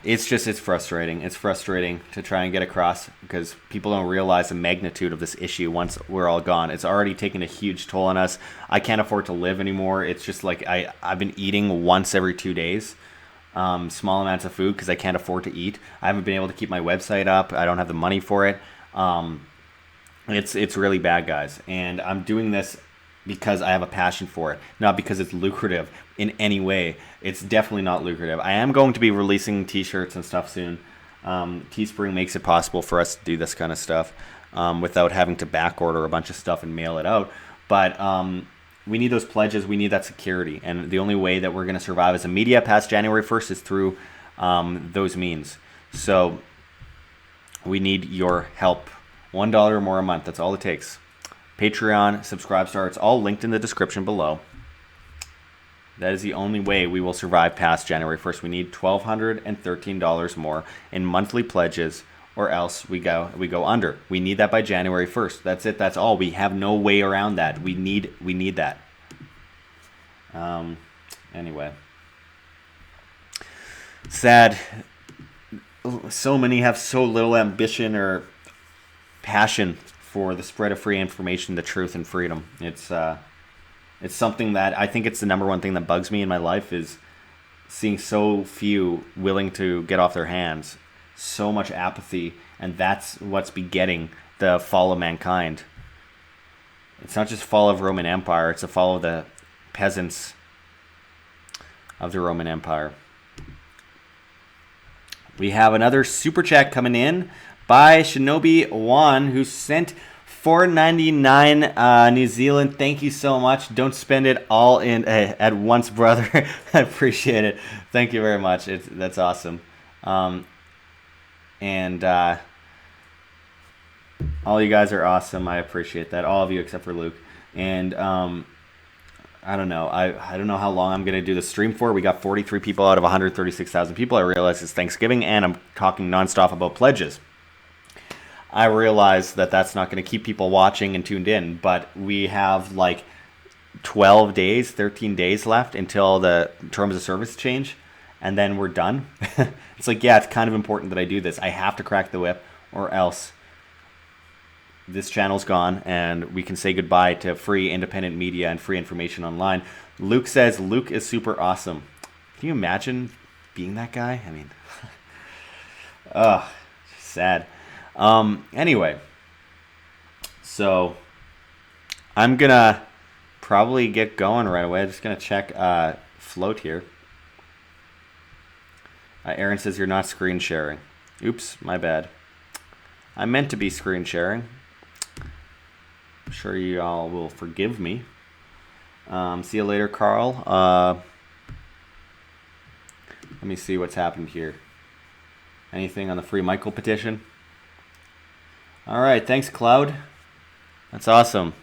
it's frustrating. It's frustrating to try and get across because people don't realize the magnitude of this issue once we're all gone. It's already taken a huge toll on us. I can't afford to live anymore. It's just like I've been eating once every 2 days, small amounts of food because I can't afford to eat. I haven't been able to keep my website up. I don't have the money for it. It's really bad, guys. And I'm doing this because I have a passion for it, not because it's lucrative in any way. It's definitely not lucrative. I am going to be releasing t-shirts and stuff soon. Teespring makes it possible for us to do this kind of stuff without having to back order a bunch of stuff and mail it out. But we need those pledges. We need that security. And the only way that we're going to survive as a media past January 1st is through those means. So we need your help. $1 or more a month. That's all it takes. Patreon, Subscribestar, it's all linked in the description below. That is the only way we will survive past January 1st. We need $1,213 more in monthly pledges, or else we go under. We need that by January 1st. That's it. That's all. We have no way around that. We need that. Anyway. Sad. So many have so little ambition or passion for the spread of free information, the truth, and freedom. It's something that I think it's the number one thing that bugs me in my life is seeing so few willing to get off their hands, so much apathy, and that's what's begetting the fall of mankind. It's not just fall of Roman Empire, it's a fall of the peasants of the Roman Empire. We have another super chat coming in by Shinobi One, who sent $4.99 New Zealand. Thank you so much. Don't spend it all in at once, brother. I appreciate it. Thank you very much. That's awesome. And all you guys are awesome. I appreciate that. All of you except for Luke. And I don't know. I don't know how long I'm going to do the stream for. We got 43 people out of 136,000 people. I realize it's Thanksgiving, and I'm talking nonstop about pledges. I realize that that's not going to keep people watching and tuned in, but we have like 12 days, 13 days left until the terms of service change, and then we're done. It's like, yeah, it's kind of important that I do this. I have to crack the whip, or else this channel's gone, and we can say goodbye to free independent media and free information online. Luke says, Luke is super awesome. Can you imagine being that guy? I mean, ugh, sad. Anyway, so I'm gonna probably get going right away. I'm just gonna check float here. Aaron says you're not screen sharing. Oops, my bad. I meant to be screen sharing. I'm sure you all will forgive me. See you later, Carl. Let me see what's happened here. Anything on the free Michael petition? All right, thanks, Cloud. That's awesome.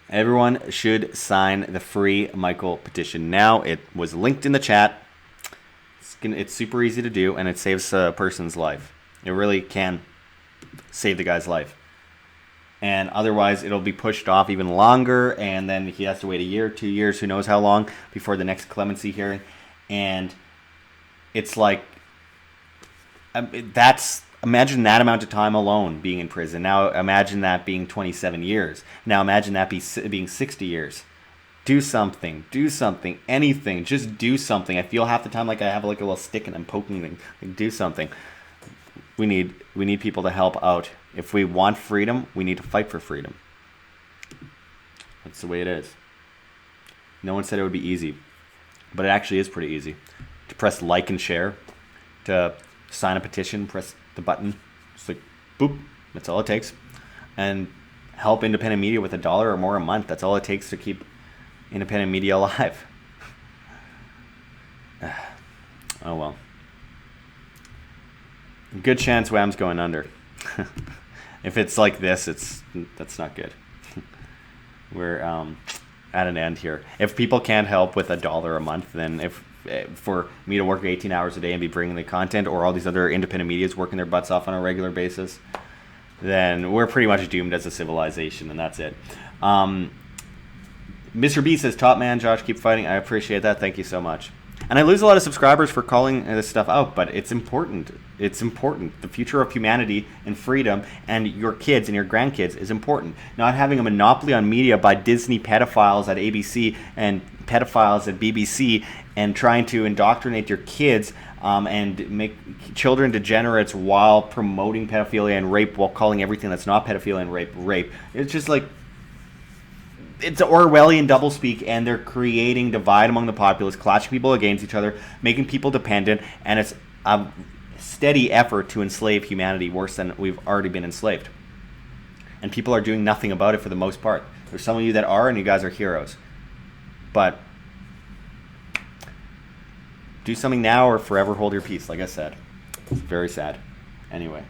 Everyone should sign the free Michael petition now. It was linked in the chat. It's super easy to do, and it saves a person's life. It really can save the guy's life. And otherwise, it'll be pushed off even longer, and then he has to wait a year, 2 years, who knows how long, before the next clemency hearing. And it's like, imagine that amount of time alone being in prison. Now imagine that being 27 years. Now imagine that being 60 years. Do something, anything. Just do something. I feel half the time like I have like a little stick and I'm poking things. Like, do something. We need people to help out. If we want freedom, we need to fight for freedom. That's the way it is. No one said it would be easy, but it actually is pretty easy. To press like and share, to sign a petition, press the button. It's like, boop. That's all it takes. And help independent media with $1 or more a month. That's all it takes to keep independent media alive. Oh well. Good chance Wham's going under. If it's like this, that's not good. We're at an end here. If people can't help with $1 a month, then if for me to work 18 hours a day and be bringing the content, or all these other independent medias working their butts off on a regular basis, then we're pretty much doomed as a civilization, and that's it. Mr. B says, top man, Josh, keep fighting. I appreciate that. Thank you so much. And I lose a lot of subscribers for calling this stuff out, but it's important. It's important. The future of humanity and freedom and your kids and your grandkids is important. Not having a monopoly on media by Disney pedophiles at ABC and pedophiles at BBC and trying to indoctrinate your kids and make children degenerates while promoting pedophilia and rape, while calling everything that's not pedophilia and rape. It's just like, it's Orwellian doublespeak, and they're creating divide among the populace, clashing people against each other, making people dependent, and it's a steady effort to enslave humanity worse than we've already been enslaved. And people are doing nothing about it for the most part. There's some of you that are, and you guys are heroes. But do something now or forever hold your peace, like I said. It's very sad. Anyway.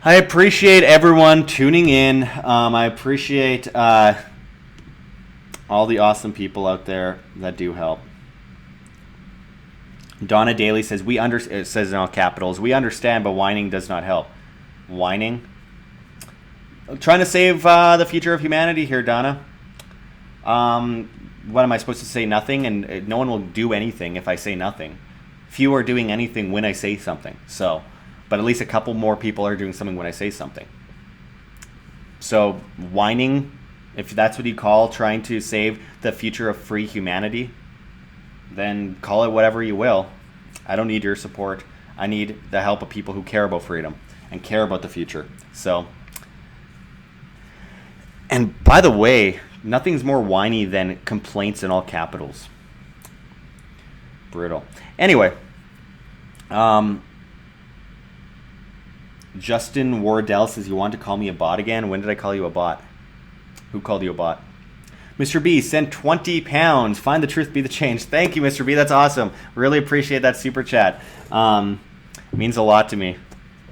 I appreciate everyone tuning in. I appreciate all the awesome people out there that do help. Donna Daly says, it says in all capitals, we understand, but whining does not help. Whining? I'm trying to save the future of humanity here, Donna. What am I supposed to say? Nothing? And no one will do anything if I say nothing. Few are doing anything when I say something. So... but at least a couple more people are doing something when I say something. So whining, if that's what you call trying to save the future of free humanity, then call it whatever you will. I don't need your support. I need the help of people who care about freedom and care about the future. So, and by the way, nothing's more whiny than complaints in all capitals. Brutal. Anyway, Justin Wardell says, you want to call me a bot again? When did I call you a bot? Who called you a bot? Mr. B sent 20 pounds. Find the truth, be the change. Thank you, Mr. B. That's awesome. Really appreciate that super chat. Means a lot to me.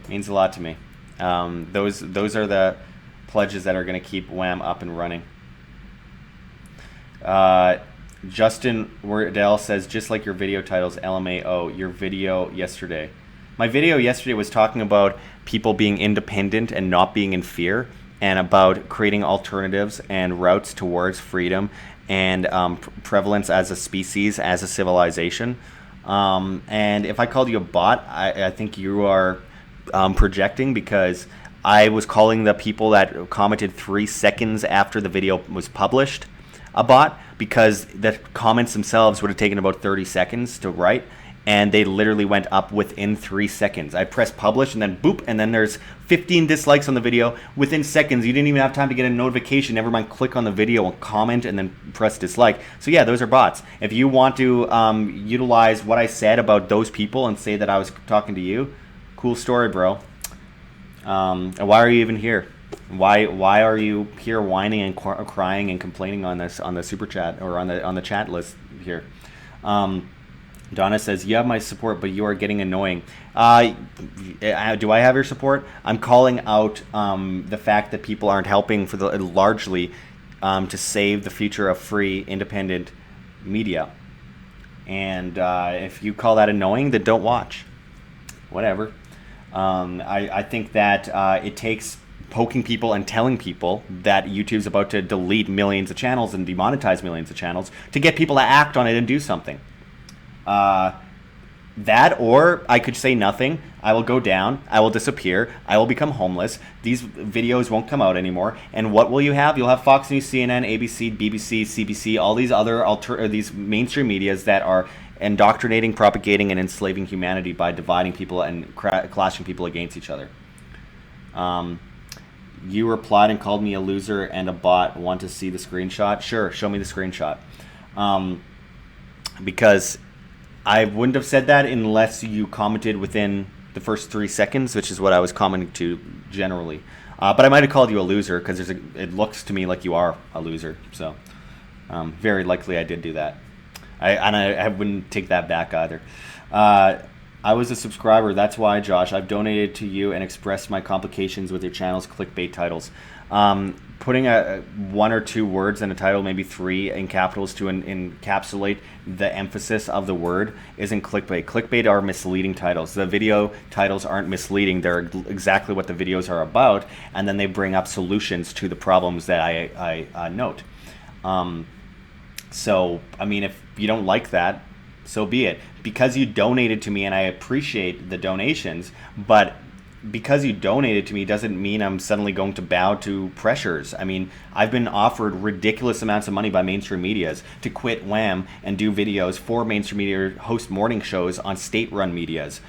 Means a lot to me. Those are the pledges that are going to keep Wham up and running. Justin Wardell says, just like your video titles, LMAO, your video yesterday. My video yesterday was talking about people being independent and not being in fear, and about creating alternatives and routes towards freedom and prevalence as a species, as a civilization. And if I called you a bot, I think you are projecting, because I was calling the people that commented 3 seconds after the video was published a bot, because the comments themselves would have taken about 30 seconds to write. And they literally went up within 3 seconds. I pressed publish and then boop, and then there's 15 dislikes on the video within seconds. You didn't even have time to get a notification. Never mind, click on the video and comment and then press dislike. So yeah, those are bots. If you want to utilize what I said about those people and say that I was talking to you, cool story, bro. And why are you even here? Why are you here whining and crying and complaining on the super chat or on the chat list here? Donna says, you have my support, but you are getting annoying. Do I have your support? I'm calling out the fact that people aren't helping largely to save the future of free, independent media. And if you call that annoying, then don't watch. Whatever. I think that it takes poking people and telling people that YouTube's about to delete millions of channels and demonetize millions of channels to get people to act on it and do something. That, or I could say nothing. I will go down. I will disappear. I will become homeless. These videos won't come out anymore. And what will you have? You'll have Fox News, CNN, ABC, BBC, CBC, all these other these mainstream medias that are indoctrinating, propagating, and enslaving humanity by dividing people and clashing people against each other. You replied and called me a loser and a bot. Want to see the screenshot? Sure, show me the screenshot. Because I wouldn't have said that unless you commented within the first 3 seconds, which is what I was commenting to generally. But I might have called you a loser because it looks to me like you are a loser. So very likely I did do that. I wouldn't take that back either. I was a subscriber. That's why, Josh. I've donated to you and expressed my complications with your channel's clickbait titles. Putting one or two words in a title, maybe 3 in capitals to encapsulate the emphasis of the word isn't clickbait. Clickbait are misleading titles. The video titles aren't misleading. They're exactly what the videos are about, and then they bring up solutions to the problems that I note. So, I mean, if you don't like that, so be it. Because you donated to me, and I appreciate the donations, but because you donated to me doesn't mean I'm suddenly going to bow to pressures. I mean, I've been offered ridiculous amounts of money by mainstream medias to quit Wham and do videos for mainstream media, host morning shows on state-run medias.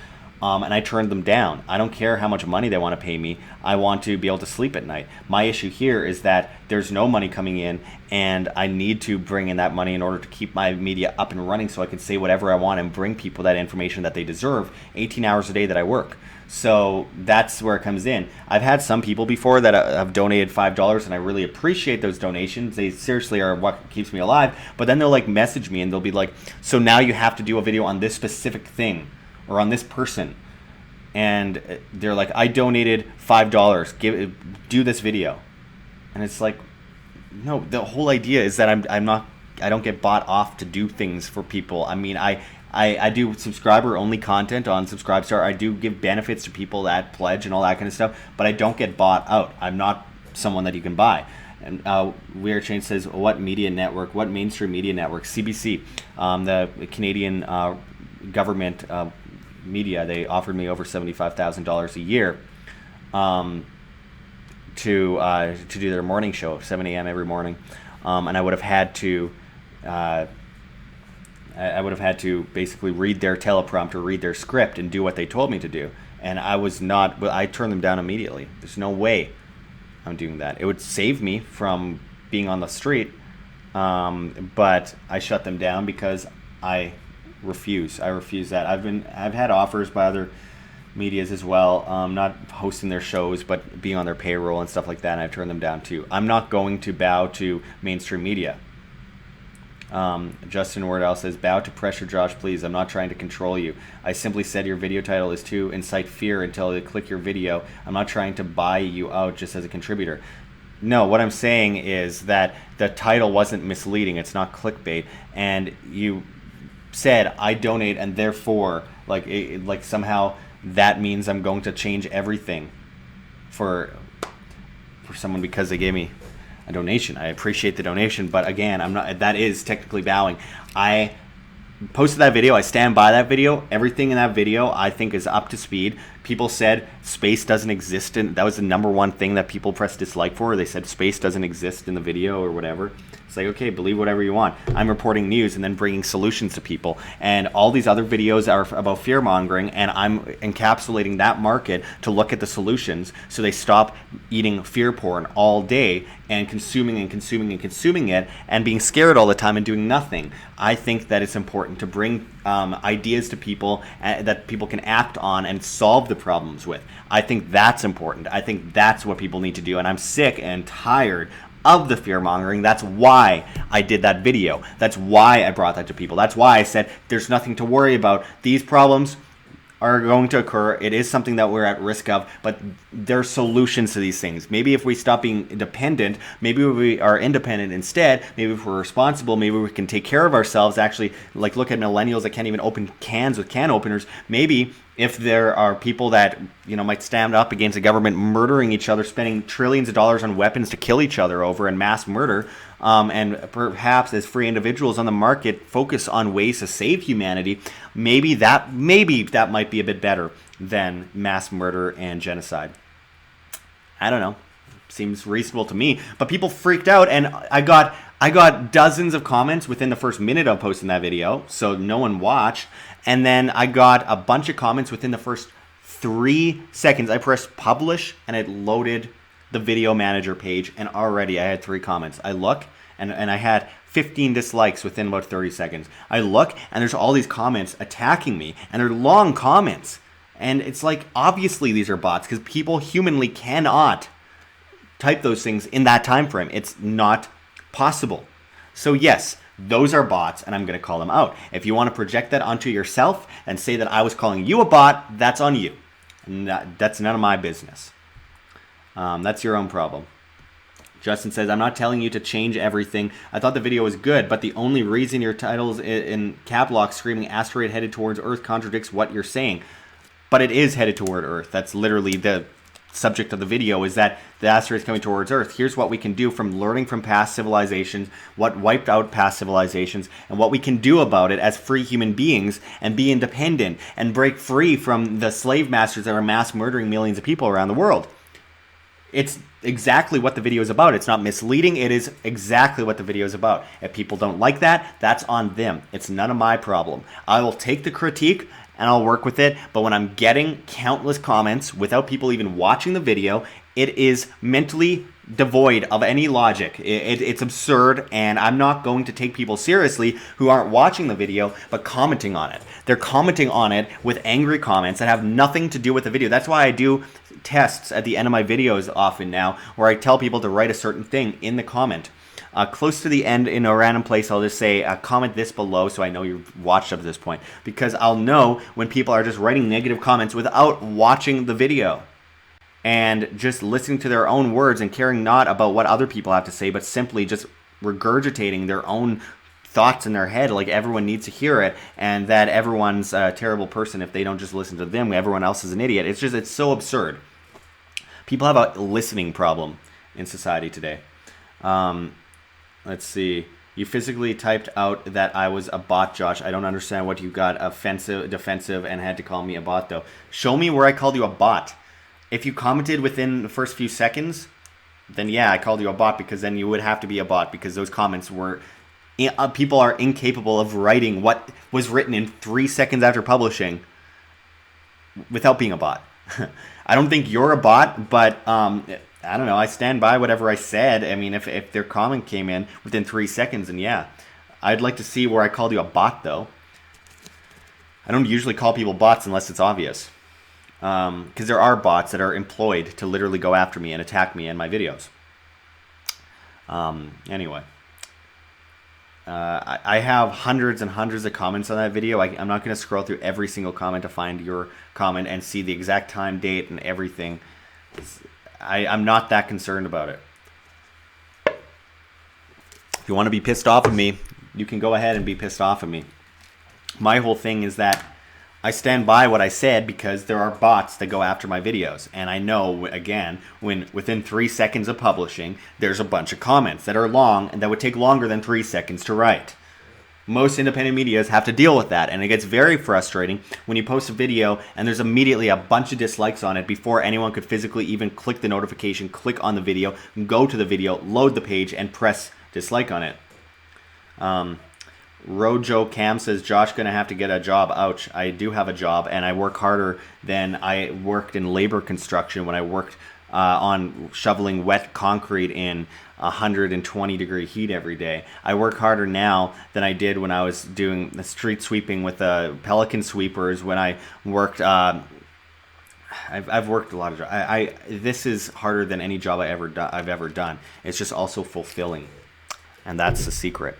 And I turned them down. I don't care how much money they want to pay me. I want to be able to sleep at night. My issue here is that there's no money coming in, and I need to bring in that money in order to keep my media up and running so I can say whatever I want and bring people that information that they deserve 18 hours a day that I work. So that's where it comes in. I've had some people before that have donated $5, and I really appreciate those donations. They seriously are what keeps me alive. But then they'll like message me and they'll be like, so now you have to do a video on this specific thing or on this person. And they're like, I donated $5, do this video. And it's like, no, the whole idea is that I don't get bought off to do things for people. I mean, I do subscriber only content on Subscribestar. I do give benefits to people that pledge and all that kind of stuff, but I don't get bought out. I'm not someone that you can buy. And Weird Change says, what media network, what mainstream media network? CBC, the Canadian government media. They offered me over $75,000 a year to do their morning show, 7 a.m. every morning, and I would have had to basically read their teleprompter, read their script, and do what they told me to do. And I turned them down immediately. There's no way I'm doing that. It would save me from being on the street, but I shut them down because I refuse that. I've had offers by other medias as well, not hosting their shows but being on their payroll and stuff like that, and I've turned them down too. I'm not going to bow to mainstream media. Justin Wardell says, bow to pressure, Josh, please. I'm not trying to control you. I simply said your video title is to incite fear until they click your video. I'm not trying to buy you out just as a contributor. No, what I'm saying is that the title wasn't misleading. It's not clickbait. And you said I donate, and therefore like somehow that means I'm going to change everything for someone because they gave me a donation. I appreciate the donation, but again, that is technically bowing. I posted that video. I stand by that video. Everything in that video I think is up to speed. People said space doesn't exist, and that was the number one thing that people pressed dislike for. They said space doesn't exist in the video or whatever. It's like, okay, believe whatever you want. I'm reporting news and then bringing solutions to people. And all these other videos are about fear-mongering, and I'm encapsulating that market to look at the solutions so they stop eating fear porn all day and consuming it and being scared all the time and doing nothing. I think that it's important to bring ideas to people that people can act on and solve the problems with. I think that's important. I think that's what people need to do, and I'm sick and tired of the fear-mongering. That's why I did that video. That's why I brought that to people. That's why I said there's nothing to worry about. These problems are going to occur. It is something that we're at risk of, but there's solutions to these things. Maybe if we stop being dependent, maybe we are independent instead, maybe if we're responsible, maybe we can take care of ourselves, actually, like look at millennials that can't even open cans with can openers. Maybe if there are people that, might stand up against the government murdering each other, spending trillions of dollars on weapons to kill each other over and mass murder, and perhaps as free individuals on the market focus on ways to save humanity, maybe that might be a bit better than mass murder and genocide. I don't know. Seems reasonable to me. But people freaked out, and I got dozens of comments within the first minute of posting that video, so no one watched. And then I got a bunch of comments within the first 3 seconds. I pressed publish, and it loaded the video manager page, and already I had 3 comments. I look, and I had 15 dislikes within about 30 seconds. I look, and there's all these comments attacking me, and they're long comments. And it's like, obviously these are bots, because people humanly cannot type those things in that time frame. It's not possible. So yes, those are bots, and I'm going to call them out. If you want to project that onto yourself and say that I was calling you a bot, that's on you. That's none of my business. That's your own problem. Justin says, I'm not telling you to change everything. I thought the video was good, but the only reason your title's in cap lock screaming asteroid headed towards Earth contradicts what you're saying. But it is headed toward Earth. That's literally the subject of the video is that the asteroid is coming towards Earth. Here's what we can do from learning from past civilizations, what wiped out past civilizations, and what we can do about it as free human beings and be independent and break free from the slave masters that are mass murdering millions of people around the world. It's exactly what the video is about. It's not misleading. It is exactly what the video is about. If people don't like that, that's on them. It's none of my problem. I will take the critique and I'll work with it. But when I'm getting countless comments without people even watching the video, it is mentally devoid of any logic. It's absurd, and I'm not going to take people seriously who aren't watching the video but commenting on it. They're commenting on it with angry comments that have nothing to do with the video. That's why I do tests at the end of my videos often now, where I tell people to write a certain thing in the comment. Close to the end, in a random place, I'll just say, comment this below so I know you've watched up to this point. Because I'll know when people are just writing negative comments without watching the video and just listening to their own words and caring not about what other people have to say, but simply just regurgitating their own thoughts in their head like everyone needs to hear it, and that everyone's a terrible person if they don't just listen to them. Everyone else is an idiot. It's so absurd. People have a listening problem in society today. Let's see. You physically typed out that I was a bot, Josh. I don't understand what you got defensive and had to call me a bot, though. Show me where I called you a bot. If you commented within the first few seconds, then yeah, I called you a bot, because then you would have to be a bot, because those comments were... people are incapable of writing what was written in 3 seconds after publishing without being a bot. I don't think you're a bot, but... I don't know. I stand by whatever I said. I mean, if their comment came in within 3 seconds, then yeah. I'd like to see where I called you a bot, though. I don't usually call people bots unless it's obvious. Because there are bots that are employed to literally go after me and attack me in my videos. Anyway. I have hundreds and hundreds of comments on that video. I'm not going to scroll through every single comment to find your comment and see the exact time, date, and everything. I'm not that concerned about it. If you want to be pissed off at me, you can go ahead and be pissed off at me. My whole thing is that I stand by what I said, because there are bots that go after my videos. And I know, again, when within 3 seconds of publishing, there's a bunch of comments that are long and that would take longer than 3 seconds to write. Most independent medias have to deal with that, and it gets very frustrating when you post a video and there's immediately a bunch of dislikes on it before anyone could physically even click the notification, click on the video, go to the video, load the page, and press dislike on it. Rojo Cam says, Josh gonna have to get a job. Ouch. I do have a job, and I work harder than I worked in labor construction when I worked on shoveling wet concrete in 120-degree heat every day. I work harder now than I did when I was doing the street sweeping with the Pelican sweepers. When I worked, I've worked a lot of jobs. This is harder than any job I've ever done. It's just also fulfilling, and that's the secret.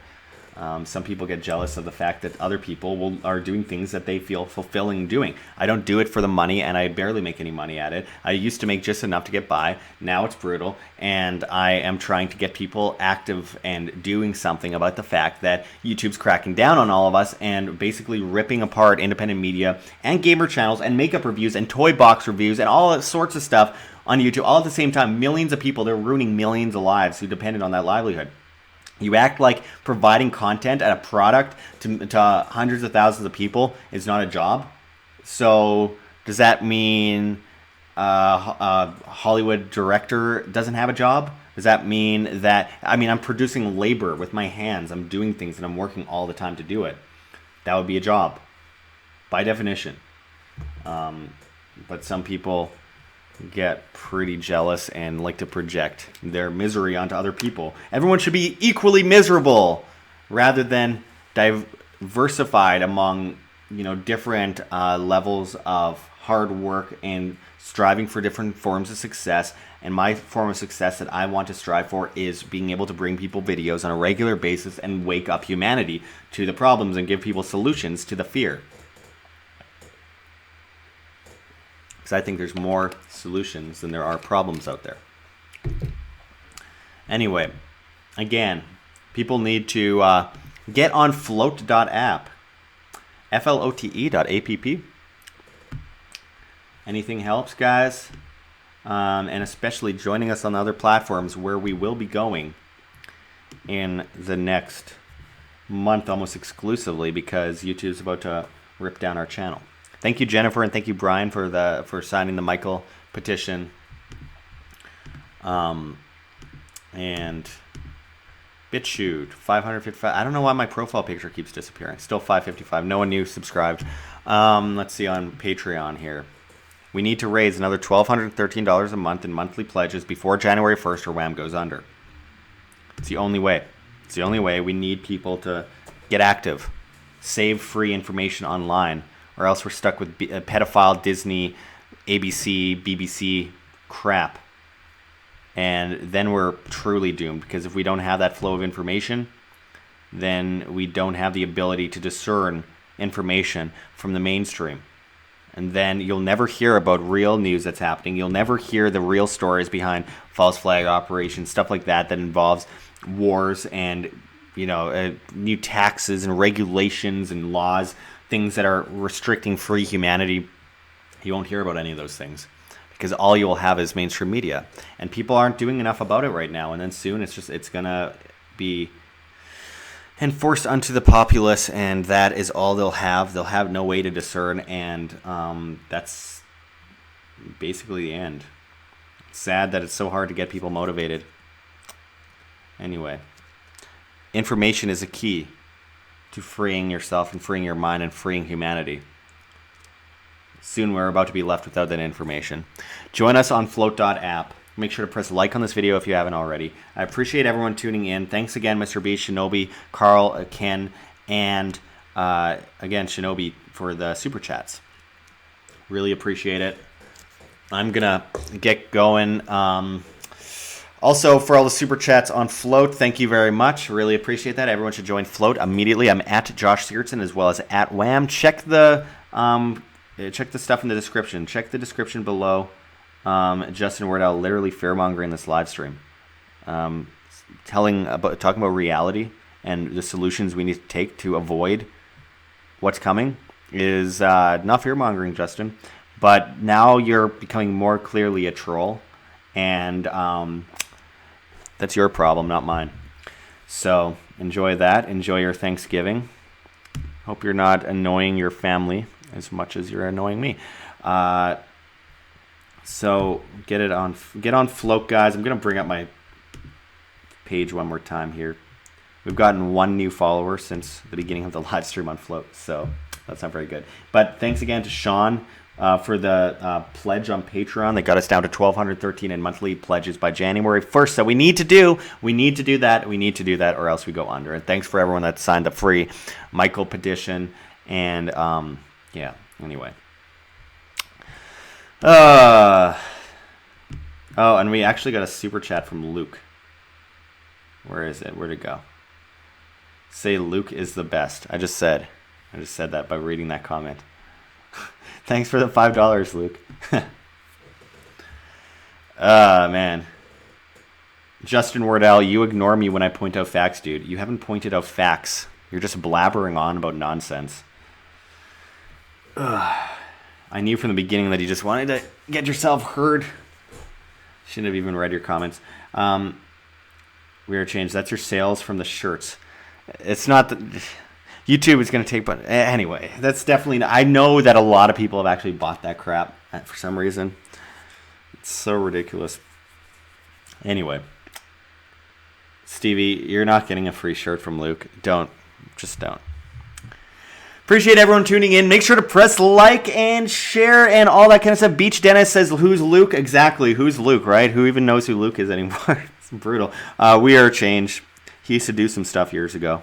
Some people get jealous of the fact that other people are doing things that they feel fulfilling doing. I don't do it for the money, and I barely make any money at it. I used to make just enough to get by. Now it's brutal, and I am trying to get people active and doing something about the fact that YouTube's cracking down on all of us and basically ripping apart independent media and gamer channels and makeup reviews and toy box reviews and all sorts of stuff on YouTube all at the same time. Millions of people, they're ruining millions of lives who depended on that livelihood. You act like providing content and a product to hundreds of thousands of people is not a job. So does that mean a Hollywood director doesn't have a job? Does that mean that, I'm producing labor with my hands. I'm doing things and I'm working all the time to do it. That would be a job by definition. But some people get pretty jealous and like to project their misery onto other people. Everyone should be equally miserable rather than diversified among, different levels of hard work and striving for different forms of success. And my form of success that I want to strive for is being able to bring people videos on a regular basis and wake up humanity to the problems and give people solutions to the fear. I think there's more solutions than there are problems out there. Anyway, again, people need to get on float.app. flote.app. Anything helps, guys. and especially joining us on the other platforms where we will be going in the next month almost exclusively, because YouTube's about to rip down our channel. Thank you, Jennifer, and thank you, Brian, for signing the Michael petition. And BitChute 555. I don't know why my profile picture keeps disappearing. Still 555. No one new subscribed. Let's see on Patreon here. We need to raise another $1,213 a month in monthly pledges before January 1st, or WAM goes under. It's the only way. It's the only way. We need people to get active, save free information online, or else we're stuck with pedophile Disney, ABC, BBC crap. And then we're truly doomed, because if we don't have that flow of information, then we don't have the ability to discern information from the mainstream. And then you'll never hear about real news that's happening. You'll never hear the real stories behind false flag operations, stuff like that involves wars and, new taxes and regulations and laws, things that are restricting free humanity. You won't hear about any of those things, because all you will have is mainstream media, and people aren't doing enough about it right now. And then soon it's gonna be enforced unto the populace, and that is all they'll have. They'll have no way to discern, and that's basically the end. It's sad that it's so hard to get people motivated. Anyway, information is a key to freeing yourself and freeing your mind and freeing humanity. Soon we're about to be left without that information. Join us on float.app. Make sure to press like on this video if you haven't already. I appreciate everyone tuning in. Thanks again, Mr. B, Shinobi, Carl, Ken, and again, Shinobi, for the super chats. Really appreciate it. I'm going to get going. Also, for all the super chats on Float, thank you very much. Really appreciate that. Everyone should join Float immediately. I'm at Josh Sigurdsson as well as at Wham. Check the stuff in the description. Check the description below. Justin Wardell literally fear-mongering this live stream. Talking about reality and the solutions we need to take to avoid what's coming is not fear-mongering, Justin. But now you're becoming more clearly a troll. And that's your problem, not mine. So enjoy that. Enjoy your Thanksgiving. Hope you're not annoying your family as much as you're annoying me. So get on Float, guys. I'm gonna bring up my page one more time here. We've gotten one new follower since the beginning of the live stream on Float, so that's not very good. But thanks again to Sean for the pledge on Patreon. They got us down to 1,213 in monthly pledges by January 1st. So we need to do that, or else we go under. And thanks for everyone that signed the free Michael petition. And yeah, anyway. Oh, and we actually got a super chat from Luke. Where is it? Where'd it go? Say Luke is the best. I just said that by reading that comment. Thanks for the $5, Luke. Man. Justin Wardell, you ignore me when I point out facts, dude. You haven't pointed out facts. You're just blabbering on about nonsense. I knew from the beginning that you just wanted to get yourself heard. Shouldn't have even read your comments. We are changed. That's your sales from the shirts. It's not that YouTube is going to take, but anyway, that's definitely. I know that a lot of people have actually bought that crap for some reason. It's so ridiculous. Anyway, Stevie, you're not getting a free shirt from Luke. Just don't. Appreciate everyone tuning in. Make sure to press like and share and all that kind of stuff. Beach Dennis says, who's Luke? Exactly. Who's Luke, right? Who even knows who Luke is anymore? It's brutal. We are changed. He used to do some stuff years ago.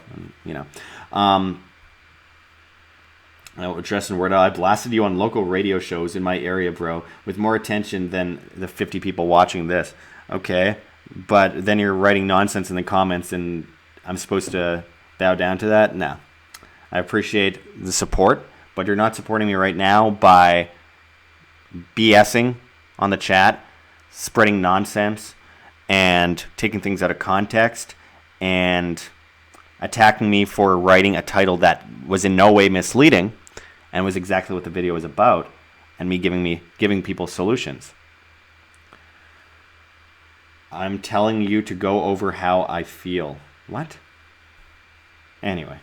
Justin Wardell, I blasted you on local radio shows in my area, bro, with more attention than the 50 people watching this. Okay. But then you're writing nonsense in the comments and I'm supposed to bow down to that? No. I appreciate the support, but you're not supporting me right now by BSing on the chat, spreading nonsense, and taking things out of context, and attacking me for writing a title that was in no way misleading and was exactly what the video was about, and me giving people solutions. I'm telling you to go over how I feel. What? Anyway.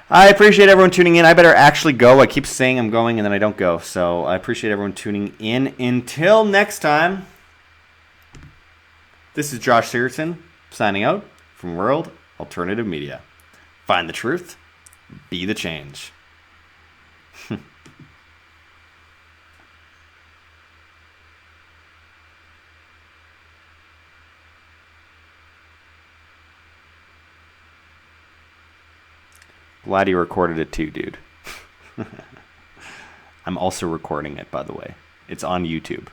I appreciate everyone tuning in. I better actually go. I keep saying I'm going and then I don't go. So I appreciate everyone tuning in. Until next time, this is Josh Searson signing out from World Alternative Media. Find the truth. Be the change. Glad you recorded it too, dude. I'm also recording it, by the way. It's on YouTube.